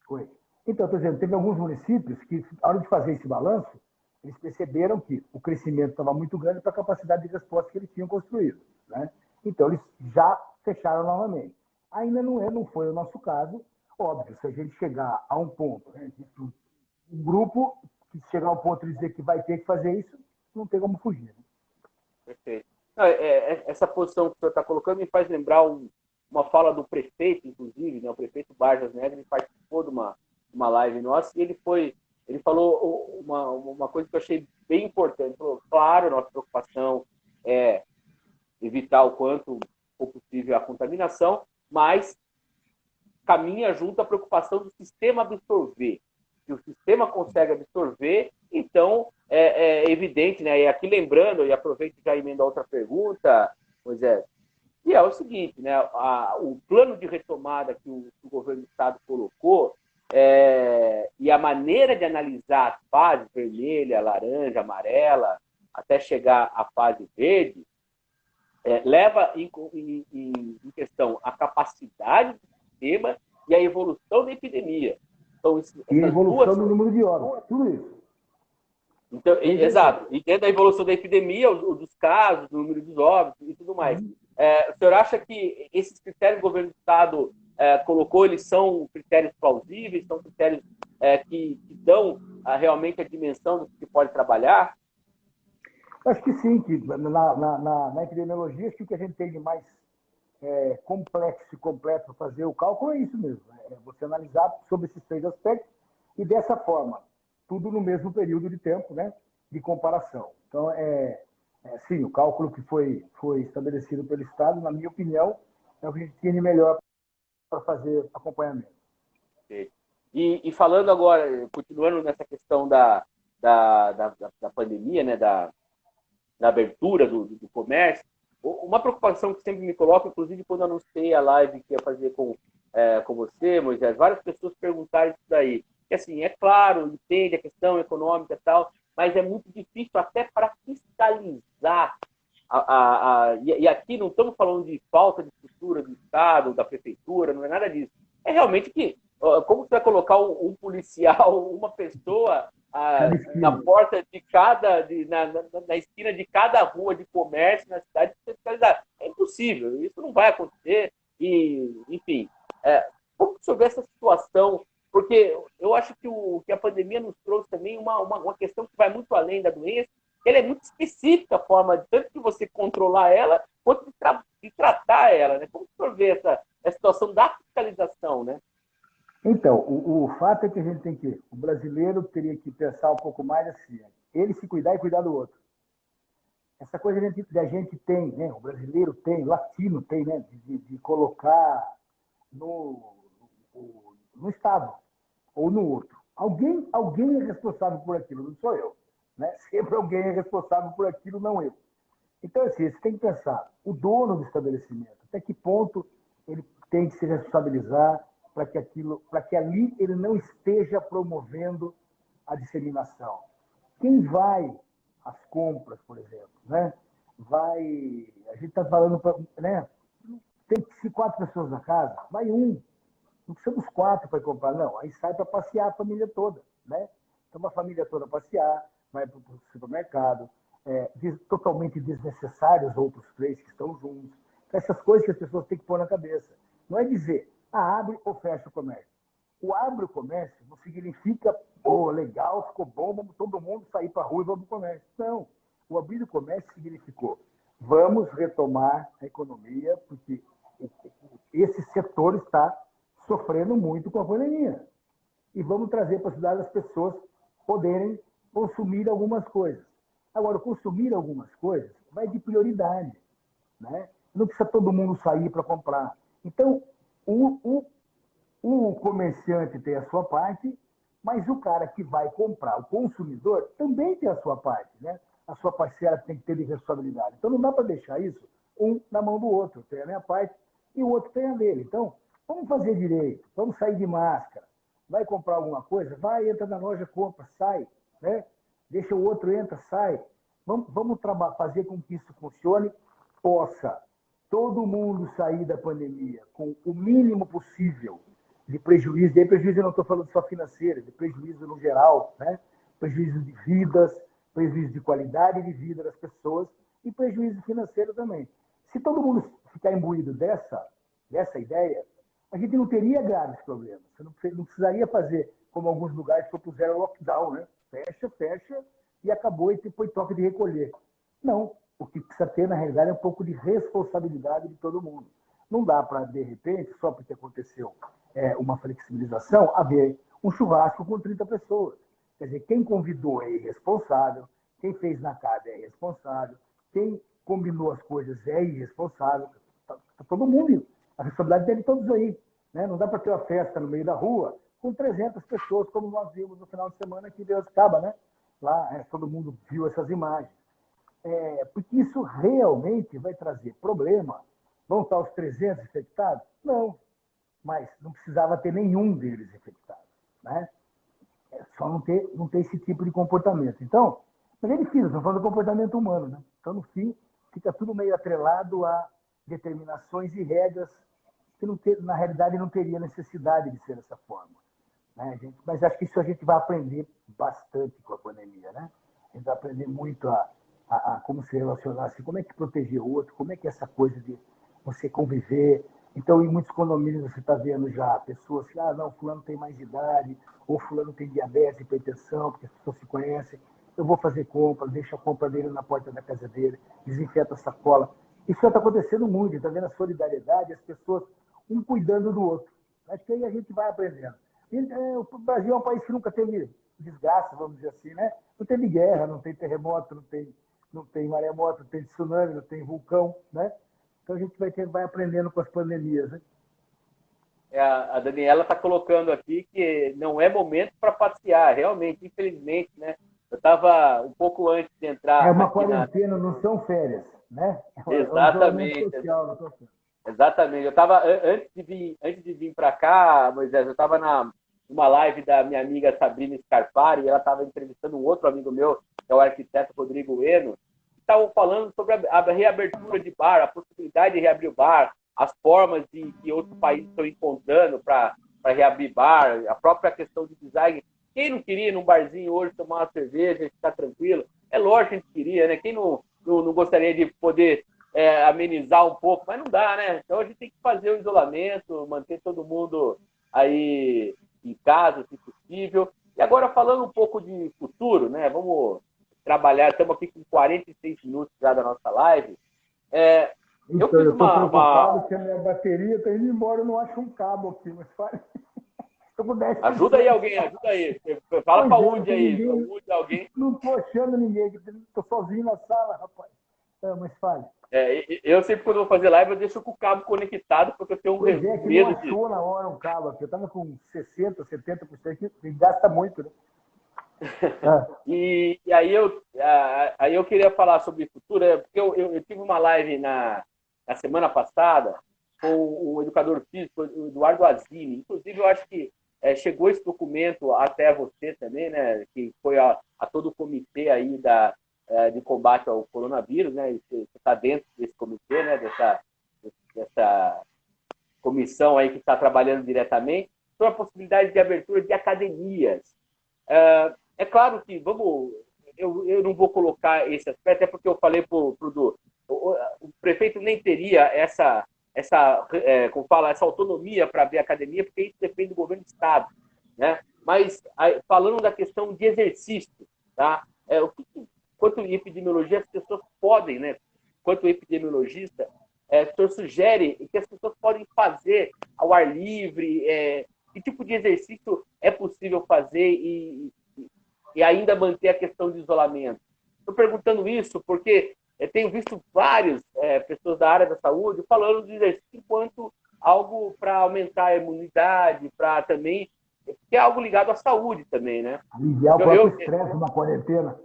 Oi. Então, por exemplo, teve alguns municípios que, na hora de fazer esse balanço, eles perceberam que o crescimento estava muito grande para a capacidade de resposta que eles tinham construído, né? Então, eles já fecharam novamente. Ainda não foi o nosso caso. Óbvio, se a gente chegar a um ponto, né, um grupo que chegar a um ponto de dizer que vai ter que fazer isso, não tem como fugir. Né? Perfeito. Essa posição que o senhor está colocando me faz lembrar uma fala do prefeito, inclusive, né, o prefeito Vargas Neves, ele participou de uma live nossa, e ele falou uma coisa que eu achei bem importante. Ele falou, claro, nossa preocupação é evitar o quanto for possível a contaminação, mas caminha junto à preocupação do sistema absorver. Se o sistema consegue absorver, então é evidente, né? E aqui lembrando, e aproveito já emendar outra pergunta, Moisés, e é o seguinte, né? O plano de retomada que o governo do Estado colocou, e a maneira de analisar as fases, vermelha, laranja, amarela, até chegar à fase verde, leva em questão a capacidade do sistema e a evolução da epidemia. Então, e a evolução do número de óbitos, tudo isso. Então, exato. E dentro da evolução da epidemia, dos casos, do número dos óbitos e tudo mais. O senhor acha que esses critérios que o governo do Estado colocou, eles são critérios plausíveis, são critérios que dão realmente a dimensão do que se pode trabalhar? Acho que sim, que na epidemiologia, acho que o que a gente tem de mais complexo e completo para fazer o cálculo é isso mesmo. É você analisar sobre esses 3 aspectos e dessa forma, tudo no mesmo período de tempo, né, de comparação. Então, sim, o cálculo que foi estabelecido pelo Estado, na minha opinião, é o que a gente tinha de melhor para fazer acompanhamento. E falando agora, continuando nessa questão da pandemia, né, da abertura do comércio, uma preocupação que sempre me coloca, inclusive quando eu anunciei a live que ia fazer com você, Moisés, várias pessoas perguntaram isso daí. Que, assim, é claro, entende a questão econômica e tal, mas é muito difícil até para fiscalizar. E aqui não estamos falando de falta de estrutura do Estado, da Prefeitura, não é nada disso. É realmente que, como você vai colocar um policial, uma pessoa na porta de na esquina de cada rua de comércio na cidade fiscalizar? É impossível, isso não vai acontecer. E, enfim, como que sobre essa situação? Porque eu acho que a pandemia nos trouxe também uma questão que vai muito além da doença. Ela é muito específica a forma tanto de você controlar ela quanto de tratar ela, né? Como você vê essa situação da fiscalização, né? Então, o fato é que a gente tem que, o brasileiro teria que pensar um pouco mais assim, ele se cuidar e cuidar do outro. Essa coisa que a gente tem, né? O brasileiro tem, o latino tem, né? De colocar no Estado ou no outro. Alguém é responsável por aquilo, não sou eu. Né? Sempre alguém é responsável por aquilo, não eu. Então, assim, você tem que pensar, o dono do estabelecimento, até que ponto ele tem que se responsabilizar para que ali ele não esteja promovendo a disseminação. Quem vai às compras, por exemplo, né? A gente está falando, né? Tem que ser 4 pessoas na casa, vai um. Não precisa dos 4 para comprar, não. Aí sai para passear a família toda, né? Então, uma família toda passear, vai para o supermercado, totalmente desnecessários outros 3 que estão juntos. Essas coisas que as pessoas têm que pôr na cabeça. Não é dizer, abre ou fecha o comércio. O abre o comércio não significa, legal, ficou bom, vamos todo mundo sair para a rua e vamos para o comércio. Não. O abrir o comércio significou, vamos retomar a economia, porque esse setor está sofrendo muito com a pandemia. E vamos trazer para a cidade as pessoas poderem consumir algumas coisas. Agora, consumir algumas coisas vai de prioridade. Né? Não precisa todo mundo sair para comprar. Então, o comerciante tem a sua parte, mas o cara que vai comprar, o consumidor, também tem a sua parte. Né? A sua parcela tem que ter de responsabilidade. Então, não dá para deixar isso um na mão do outro. Eu tenho a minha parte e o outro tem a dele. Então, vamos fazer direito, vamos sair de máscara. Vai comprar alguma coisa? Vai, entra na loja, compra, sai. Né? Deixa o outro, entra, sai. Vamos fazer com que isso funcione, possa todo mundo sair da pandemia com o mínimo possível de prejuízo. E aí, prejuízo eu não estou falando só financeiro, de prejuízo no geral, né? Prejuízo de vidas, prejuízo de qualidade de vida das pessoas e prejuízo financeiro também. Se todo mundo ficar imbuído dessa ideia, a gente não teria graves problemas. Você não precisaria fazer, como alguns lugares propuseram, lockdown, né? Fecha, e acabou e foi toque de recolher. Não. O que precisa ter, na realidade, é um pouco de responsabilidade de todo mundo. Não dá para, de repente, só porque aconteceu uma flexibilização, haver um churrasco com 30 pessoas. Quer dizer, quem convidou é irresponsável, quem fez na casa é irresponsável, quem combinou as coisas é irresponsável. Tá todo mundo. A responsabilidade é de todos aí. Né? Não dá para ter uma festa no meio da rua com 300 pessoas, como nós vimos no final de semana aqui em Piracicaba, né? Lá, todo mundo viu essas imagens. Porque isso realmente vai trazer problema. Vão estar os 300 infectados? Não, mas não precisava ter nenhum deles infectado. né? Só não ter esse tipo de comportamento. Então, mas é difícil, estamos falando do comportamento humano, né? Então, no fim, fica tudo meio atrelado a determinações e regras que, na realidade, não teria necessidade de ser dessa forma. Né, gente? Mas acho que isso a gente vai aprender bastante com a pandemia, né? A gente vai aprender muito a como se relacionar, assim, como é que proteger o outro, como é que é essa coisa de você conviver. Então, em muitos condomínios você está vendo já pessoas que, não, fulano tem mais idade, ou fulano tem diabetes, hipertensão, porque as pessoas se conhecem. Eu vou fazer compra, deixa a compra dele na porta da casa dele, desinfeta a sacola. Isso já está acontecendo muito, está vendo a solidariedade, as pessoas um cuidando do outro. Acho que aí a gente vai aprendendo. O Brasil é um país que nunca teve desgraça, vamos dizer assim, né? Não teve guerra, não tem terremoto, não tem maremoto, não tem tsunami, não tem vulcão, né? Então a gente vai aprendendo com as pandemias, né? A Daniela está colocando aqui que não é momento para passear, realmente, infelizmente, né? Eu estava um pouco antes de entrar É uma aqui na. quarentena, não são férias, né? É um isolamento Exatamente, social, não estou. exatamente. Eu estava antes de vir para cá, Moisés, eu estava numa live da minha amiga Sabrina Scarpari, e ela estava entrevistando um outro amigo meu, que é o arquiteto Rodrigo Eno. Estavam falando sobre a reabertura de bar, a possibilidade de reabrir o bar, as formas que outros países estão encontrando para reabrir bar, a própria questão de design. Quem não queria ir num barzinho hoje tomar uma cerveja e ficar tranquilo? É lógico que a gente queria, né? Quem não gostaria de poder amenizar um pouco, mas não dá, né? Então a gente tem que fazer o isolamento, manter todo mundo aí em casa, se possível. E agora falando um pouco de futuro, né? Vamos trabalhar, estamos aqui com 46 minutos já da nossa live. Eu Então, fiz eu estou uma. preocupado que a minha bateria está indo embora, eu não acho um cabo aqui, mas faz. Estou com 10%. Ajuda aí alguém, ajuda aí. Fala Pois para é, não onde tem aí, ninguém, onde alguém. não estou achando ninguém, estou sozinho na sala, rapaz. Mas fale. Eu sempre, quando vou fazer live, eu deixo com o cabo conectado, porque eu tenho Pois é, um que não medo de. achou na hora um cabo aqui. Eu estava com 60%, 70%, que gasta muito, né? E aí eu queria falar sobre futuro, porque eu tive uma live na semana passada com o educador físico, o Eduardo Azini. Inclusive, eu acho que chegou esse documento até você também, né? Que foi a todo o comitê aí de combate ao coronavírus, né? Você está dentro desse comitê, né? Dessa comissão aí que está trabalhando diretamente, sobre a possibilidade de abertura de academias. É claro que eu não vou colocar esse aspecto, é porque eu falei para o Du, o prefeito nem teria como fala, essa autonomia para abrir a academia, porque isso depende do governo do Estado. Né? Mas falando da questão de exercício, tá? Quanto epidemiologia, as pessoas podem, né? Quanto epidemiologista, o senhor sugere que as pessoas podem fazer ao ar livre, que tipo de exercício é possível fazer e ainda manter a questão de isolamento? Estou perguntando isso porque tenho visto várias pessoas da área da saúde falando de exercício enquanto algo para aumentar a imunidade, para também, que é algo ligado à saúde também, né? Aliviar o próprio estresse numa quarentena.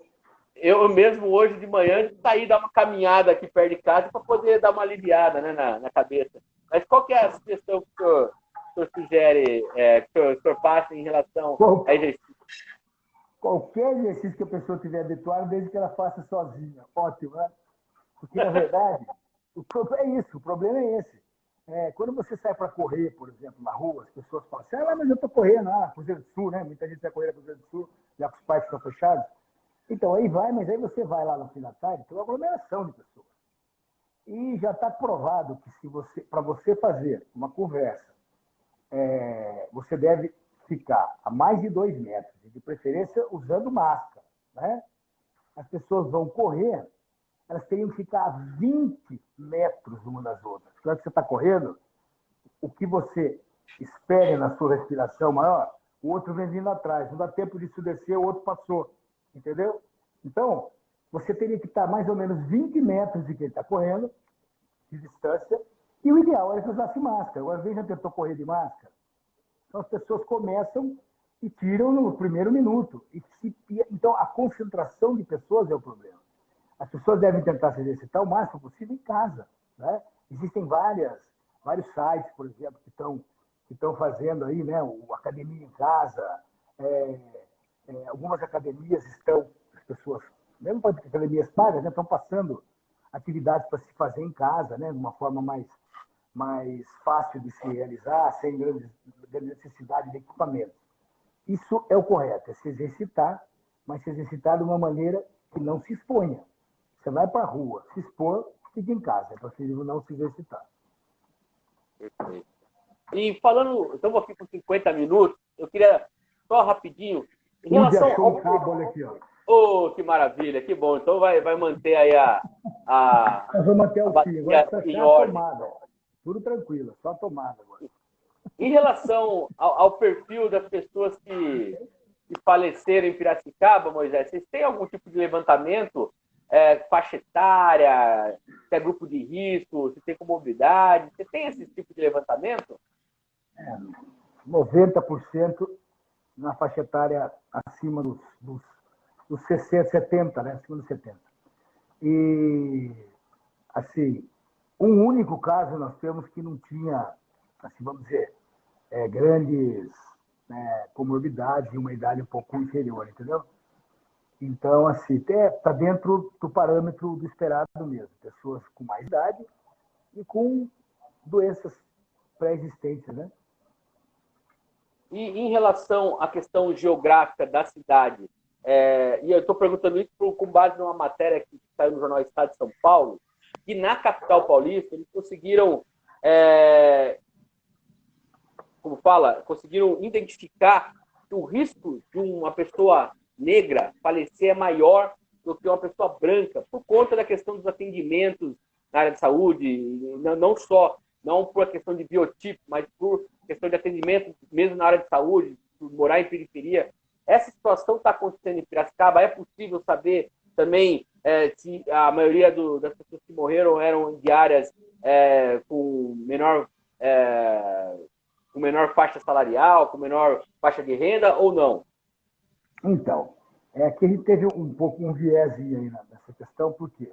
Eu mesmo hoje de manhã saí dar uma caminhada aqui perto de casa para poder dar uma aliviada, né, na cabeça. Mas qual que é a sugestão que o senhor sugere, que o senhor passa em relação a exercício? Qualquer exercício que a pessoa tiver habituado, desde que ela faça sozinha. Ótimo, né? Porque, na verdade, é isso, o problema é esse. Quando você sai para correr, por exemplo, na rua, as pessoas falam assim, mas eu estou correndo lá, Cruzeiro do Sul, né? Muita gente vai correr na Cruzeiro do Sul, já que os parques estão fechados. Então, aí vai, mas aí você vai lá no fim da tarde, tem uma aglomeração de pessoas. E já está provado que para você fazer uma conversa, você deve ficar a mais de 2 metros, de preferência usando máscara. Né? As pessoas vão correr, elas teriam que ficar a 20 metros uma das outras. Claro que você está correndo, o que você espere na sua respiração maior, o outro vem vindo atrás. Não dá tempo disso descer, o outro passou. Entendeu? Então, você teria que estar mais ou menos 20 metros de quem está correndo, de distância, e o ideal era que usasse máscara. Agora, veja, tentou correr de máscara. Então, as pessoas começam e tiram no primeiro minuto. Então, a concentração de pessoas é o problema. As pessoas devem tentar se exercitar o máximo possível em casa. Né? Existem vários sites, por exemplo, que estão fazendo aí, né, o Academia em Casa, é, algumas academias estão, as pessoas, mesmo para academias pagas, né, estão passando atividades para se fazer em casa, né, de uma forma mais fácil de se realizar, sem grande necessidade de equipamento. Isso é o correto, é se exercitar, mas se exercitar de uma maneira que não se exponha. Você vai para a rua, se expor, fica em casa, é possível não se exercitar. Perfeito. E falando, estamos aqui com 50 minutos, eu queria só rapidinho, em relação achou um cabo, olha aqui, ó. Oh, que maravilha, que bom. Então vai manter aí Nós vamos manter o fio, agora precisa em achar a ordem. tomada, ó. Tudo tranquilo, só a tomada agora. Em relação ao perfil das pessoas que faleceram em Piracicaba, Moisés, vocês têm algum tipo de levantamento? Faixa etária, se é grupo de risco, se tem comorbidade? Você tem esse tipo de levantamento? 90% na faixa etária acima dos 60, 70, né? Acima dos 70. E, assim, um único caso nós temos que não tinha, assim, vamos dizer, grandes comorbidades e uma idade um pouco inferior, entendeu? Então, assim, está dentro do parâmetro do esperado mesmo. Pessoas com mais idade e com doenças pré-existentes, né? E em relação à questão geográfica da cidade, e eu estou perguntando isso com base numa matéria que saiu no jornal Estado de São Paulo, que na capital paulista eles conseguiram, conseguiram identificar que o risco de uma pessoa negra falecer é maior do que uma pessoa branca, por conta da questão dos atendimentos na área de saúde, não por a questão de biotipo, mas por questão de atendimento, mesmo na área de saúde, por morar em periferia. Essa situação está acontecendo em Piracicaba? É possível saber também se a maioria das pessoas que morreram eram de áreas com menor faixa salarial, com menor faixa de renda ou não? Então, aqui a gente teve um pouco um viés aí nessa questão, porque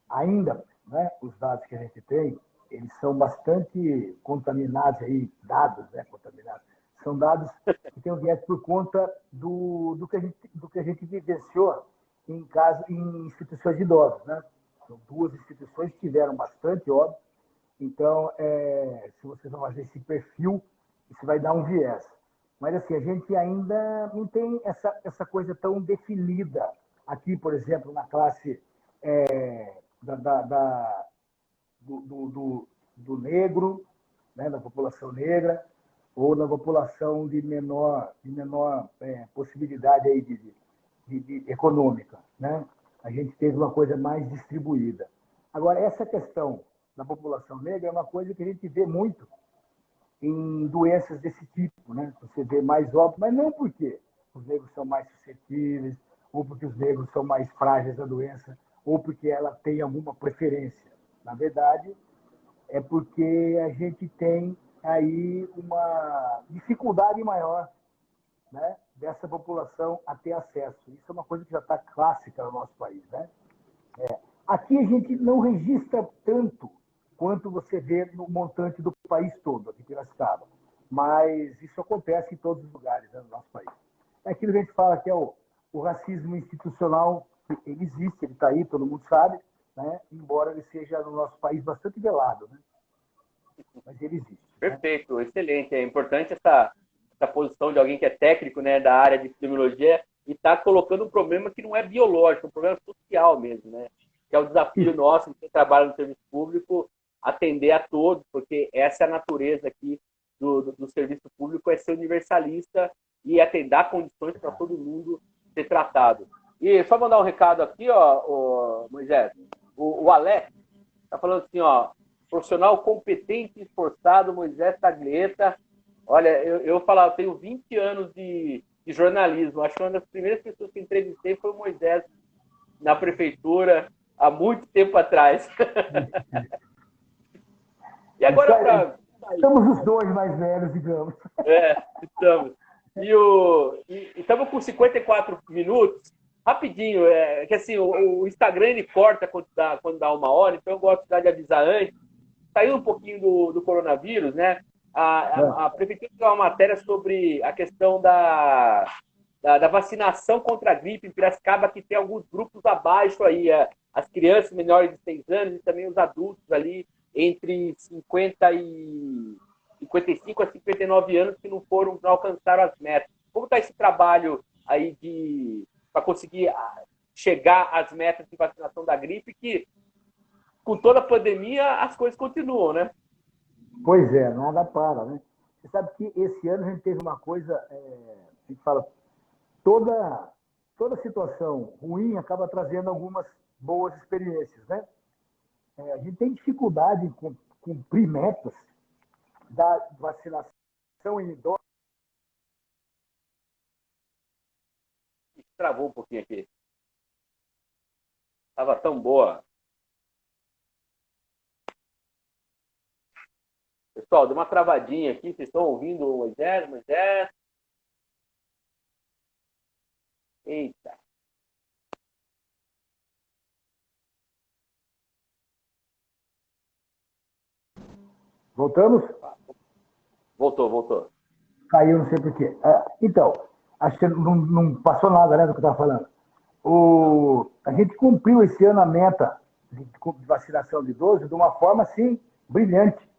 ainda, né, os dados que a gente tem, eles são bastante contaminados aí, dados, né, contaminados. São dados que têm um viés por conta do que a gente vivenciou em instituições de idosos, né? São 2 instituições que tiveram bastante óbito. Então, se você for fazer esse perfil, isso vai dar um viés. Mas, assim, a gente ainda não tem essa coisa tão definida. Aqui, por exemplo, na classe do negro, né, da população negra, ou na população de menor possibilidade aí de econômica, né? A gente teve uma coisa mais distribuída. Agora, essa questão da população negra é uma coisa que a gente vê muito em doenças desse tipo, né? Você vê mais óbito, mas não porque os negros são mais suscetíveis, ou porque os negros são mais frágeis à doença, ou porque ela tem alguma preferência. Na verdade, é porque a gente tem aí uma dificuldade maior, né, dessa população a ter acesso. Isso é uma coisa que já está clássica no nosso país, né? Aqui a gente não registra tanto quanto você vê no montante do país todo, aqui em Piracicaba. Mas isso acontece em todos os lugares, né, no nosso país. É aquilo que a gente fala que é o racismo institucional, ele existe, ele está aí, todo mundo sabe, né? Embora ele seja no nosso país bastante velado, né? Mas ele existe. Perfeito, né? Excelente. É importante essa posição de alguém que é técnico, né, da área de epidemiologia e está colocando um problema que não é biológico, um problema social mesmo, né? Que é o desafio nosso, quem trabalha no serviço público, atender a todos, porque essa é a natureza aqui do serviço público, é ser universalista e dar condições para todo mundo ser tratado. E só mandar um recado aqui, ó, Moisés, o Alex está falando assim, ó, profissional competente e esforçado, Moisés Taglieta. Olha, eu tenho 20 anos de jornalismo. Acho que uma das primeiras pessoas que entrevistei foi o Moisés na prefeitura, há muito tempo atrás. E agora para... Estamos os dois mais velhos, digamos. Estamos. E estamos com 54 minutos. Rapidinho, que assim, o Instagram ele corta quando dá 1 hora, então eu gosto de avisar antes. Saiu um pouquinho do coronavírus, né? a Prefeitura tem uma matéria sobre a questão da vacinação contra a gripe em Piracicaba, que tem alguns grupos abaixo aí, as crianças menores de 6 anos e também os adultos ali entre 55 a 59 anos que não alcançaram as metas. Como está esse trabalho aí para conseguir chegar às metas de vacinação da gripe, que com toda a pandemia as coisas continuam, né? Pois é, nada para, né? Você sabe que esse ano a gente teve uma coisa, a gente fala, toda situação ruim acaba trazendo algumas boas experiências, né? A gente tem dificuldade em cumprir metas da vacinação em idosos. Travou um pouquinho aqui. Estava tão boa. Pessoal, deu uma travadinha aqui. Vocês estão ouvindo o Moisés? Moisés? Eita. Voltamos? Voltou. Caiu, não sei por quê. Então, acho que não passou nada, né, do que eu estava falando. A gente cumpriu esse ano a meta de vacinação de idosos de uma forma, assim, brilhante.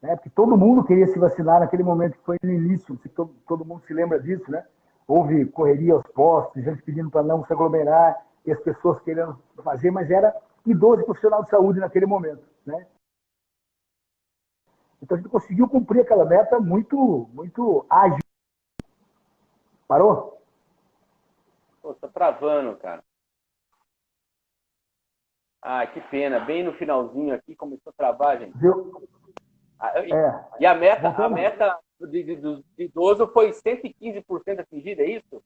Né? Porque todo mundo queria se vacinar naquele momento que foi no início. Todo mundo se lembra disso, né? Houve correria aos postos, gente pedindo para não se aglomerar, e as pessoas querendo fazer, mas era idoso e profissional de saúde naquele momento, né? Então a gente conseguiu cumprir aquela meta muito, muito ágil. Parou? Pô, tá travando, cara. Que pena. Bem no finalzinho aqui começou a travar, gente. Viu? E a meta do idoso foi 115% atingida, é isso?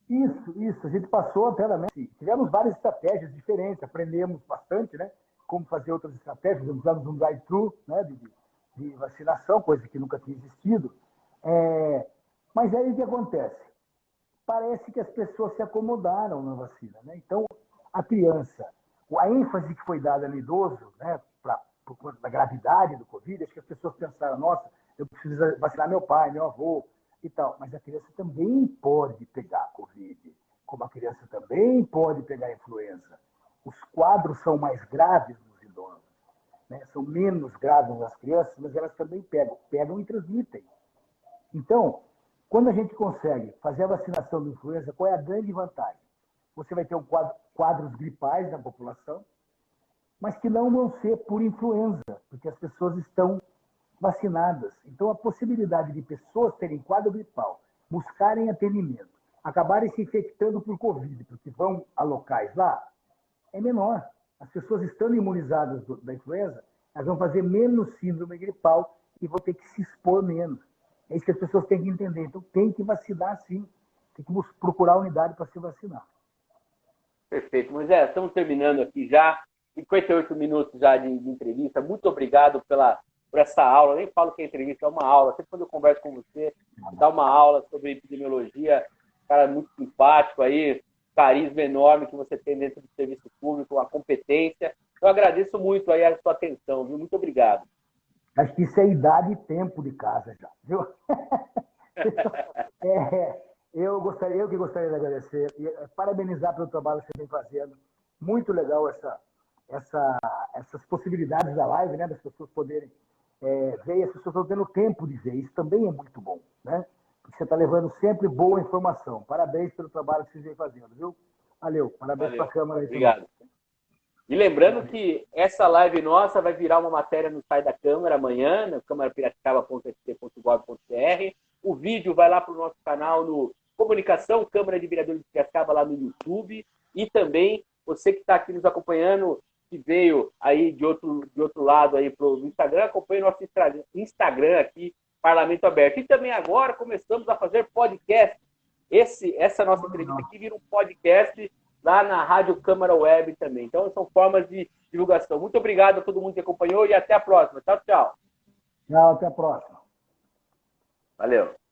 Isso. A gente passou até da meta. Tivemos várias estratégias diferentes, aprendemos bastante, né? Como fazer outras estratégias. Usamos um drive-thru, né? De vacinação, coisa que nunca tinha existido. Mas aí o que acontece? Parece que as pessoas se acomodaram na vacina, né? Então, a criança, a ênfase que foi dada no idoso, né, por conta da gravidade do Covid, acho que as pessoas pensaram, nossa, eu preciso vacinar meu pai, meu avô e tal. Mas a criança também pode pegar Covid, como a criança também pode pegar influenza. Os quadros são mais graves nos idosos, né? São menos graves nas crianças, mas elas também pegam e transmitem. Então, quando a gente consegue fazer a vacinação da influenza, qual é a grande vantagem? Você vai ter quadros gripais na população, mas que não vão ser por influenza, porque as pessoas estão vacinadas. Então, a possibilidade de pessoas terem quadro gripal, buscarem atendimento, acabarem se infectando por Covid, porque vão a locais lá, é menor. As pessoas estando imunizadas da influenza, elas vão fazer menos síndrome gripal e vão ter que se expor menos. É isso que as pessoas têm que entender. Então, tem que vacinar, sim. Tem que procurar a unidade para se vacinar. Perfeito. Moisés, estamos terminando aqui já. 58 minutos já de entrevista. Muito obrigado por essa aula. Eu nem falo que a entrevista é uma aula. Sempre quando eu converso com você, dá uma aula sobre epidemiologia. Cara muito simpático aí, carisma enorme que você tem dentro do serviço público, a competência. Eu agradeço muito aí a sua atenção, viu? Muito obrigado. Acho que isso é idade e tempo de casa já, viu? Eu que gostaria de agradecer e parabenizar pelo trabalho que você vem fazendo. Muito legal essas possibilidades da live, né? Das pessoas poderem ver e as pessoas estão tendo tempo de ver. Isso também é muito bom, né? Porque você está levando sempre boa informação. Parabéns pelo trabalho que você vem fazendo, viu? Valeu. Parabéns para a Câmara aí. Obrigado. E lembrando que essa live nossa vai virar uma matéria no site da Câmara amanhã, na câmarapiracicaba.st.gov.br. O vídeo vai lá para o nosso canal no Comunicação Câmara de Vereadores de Piracicaba, lá no YouTube. E também, você que está aqui nos acompanhando, que veio aí de outro lado aí para o Instagram, acompanhe o nosso Instagram aqui, Parlamento Aberto. E também agora começamos a fazer podcast. Essa nossa entrevista aqui vira um podcast lá na Rádio Câmara Web também. Então, são formas de divulgação. Muito obrigado a todo mundo que acompanhou e até a próxima. Tchau, tchau. Tchau, até a próxima. Valeu.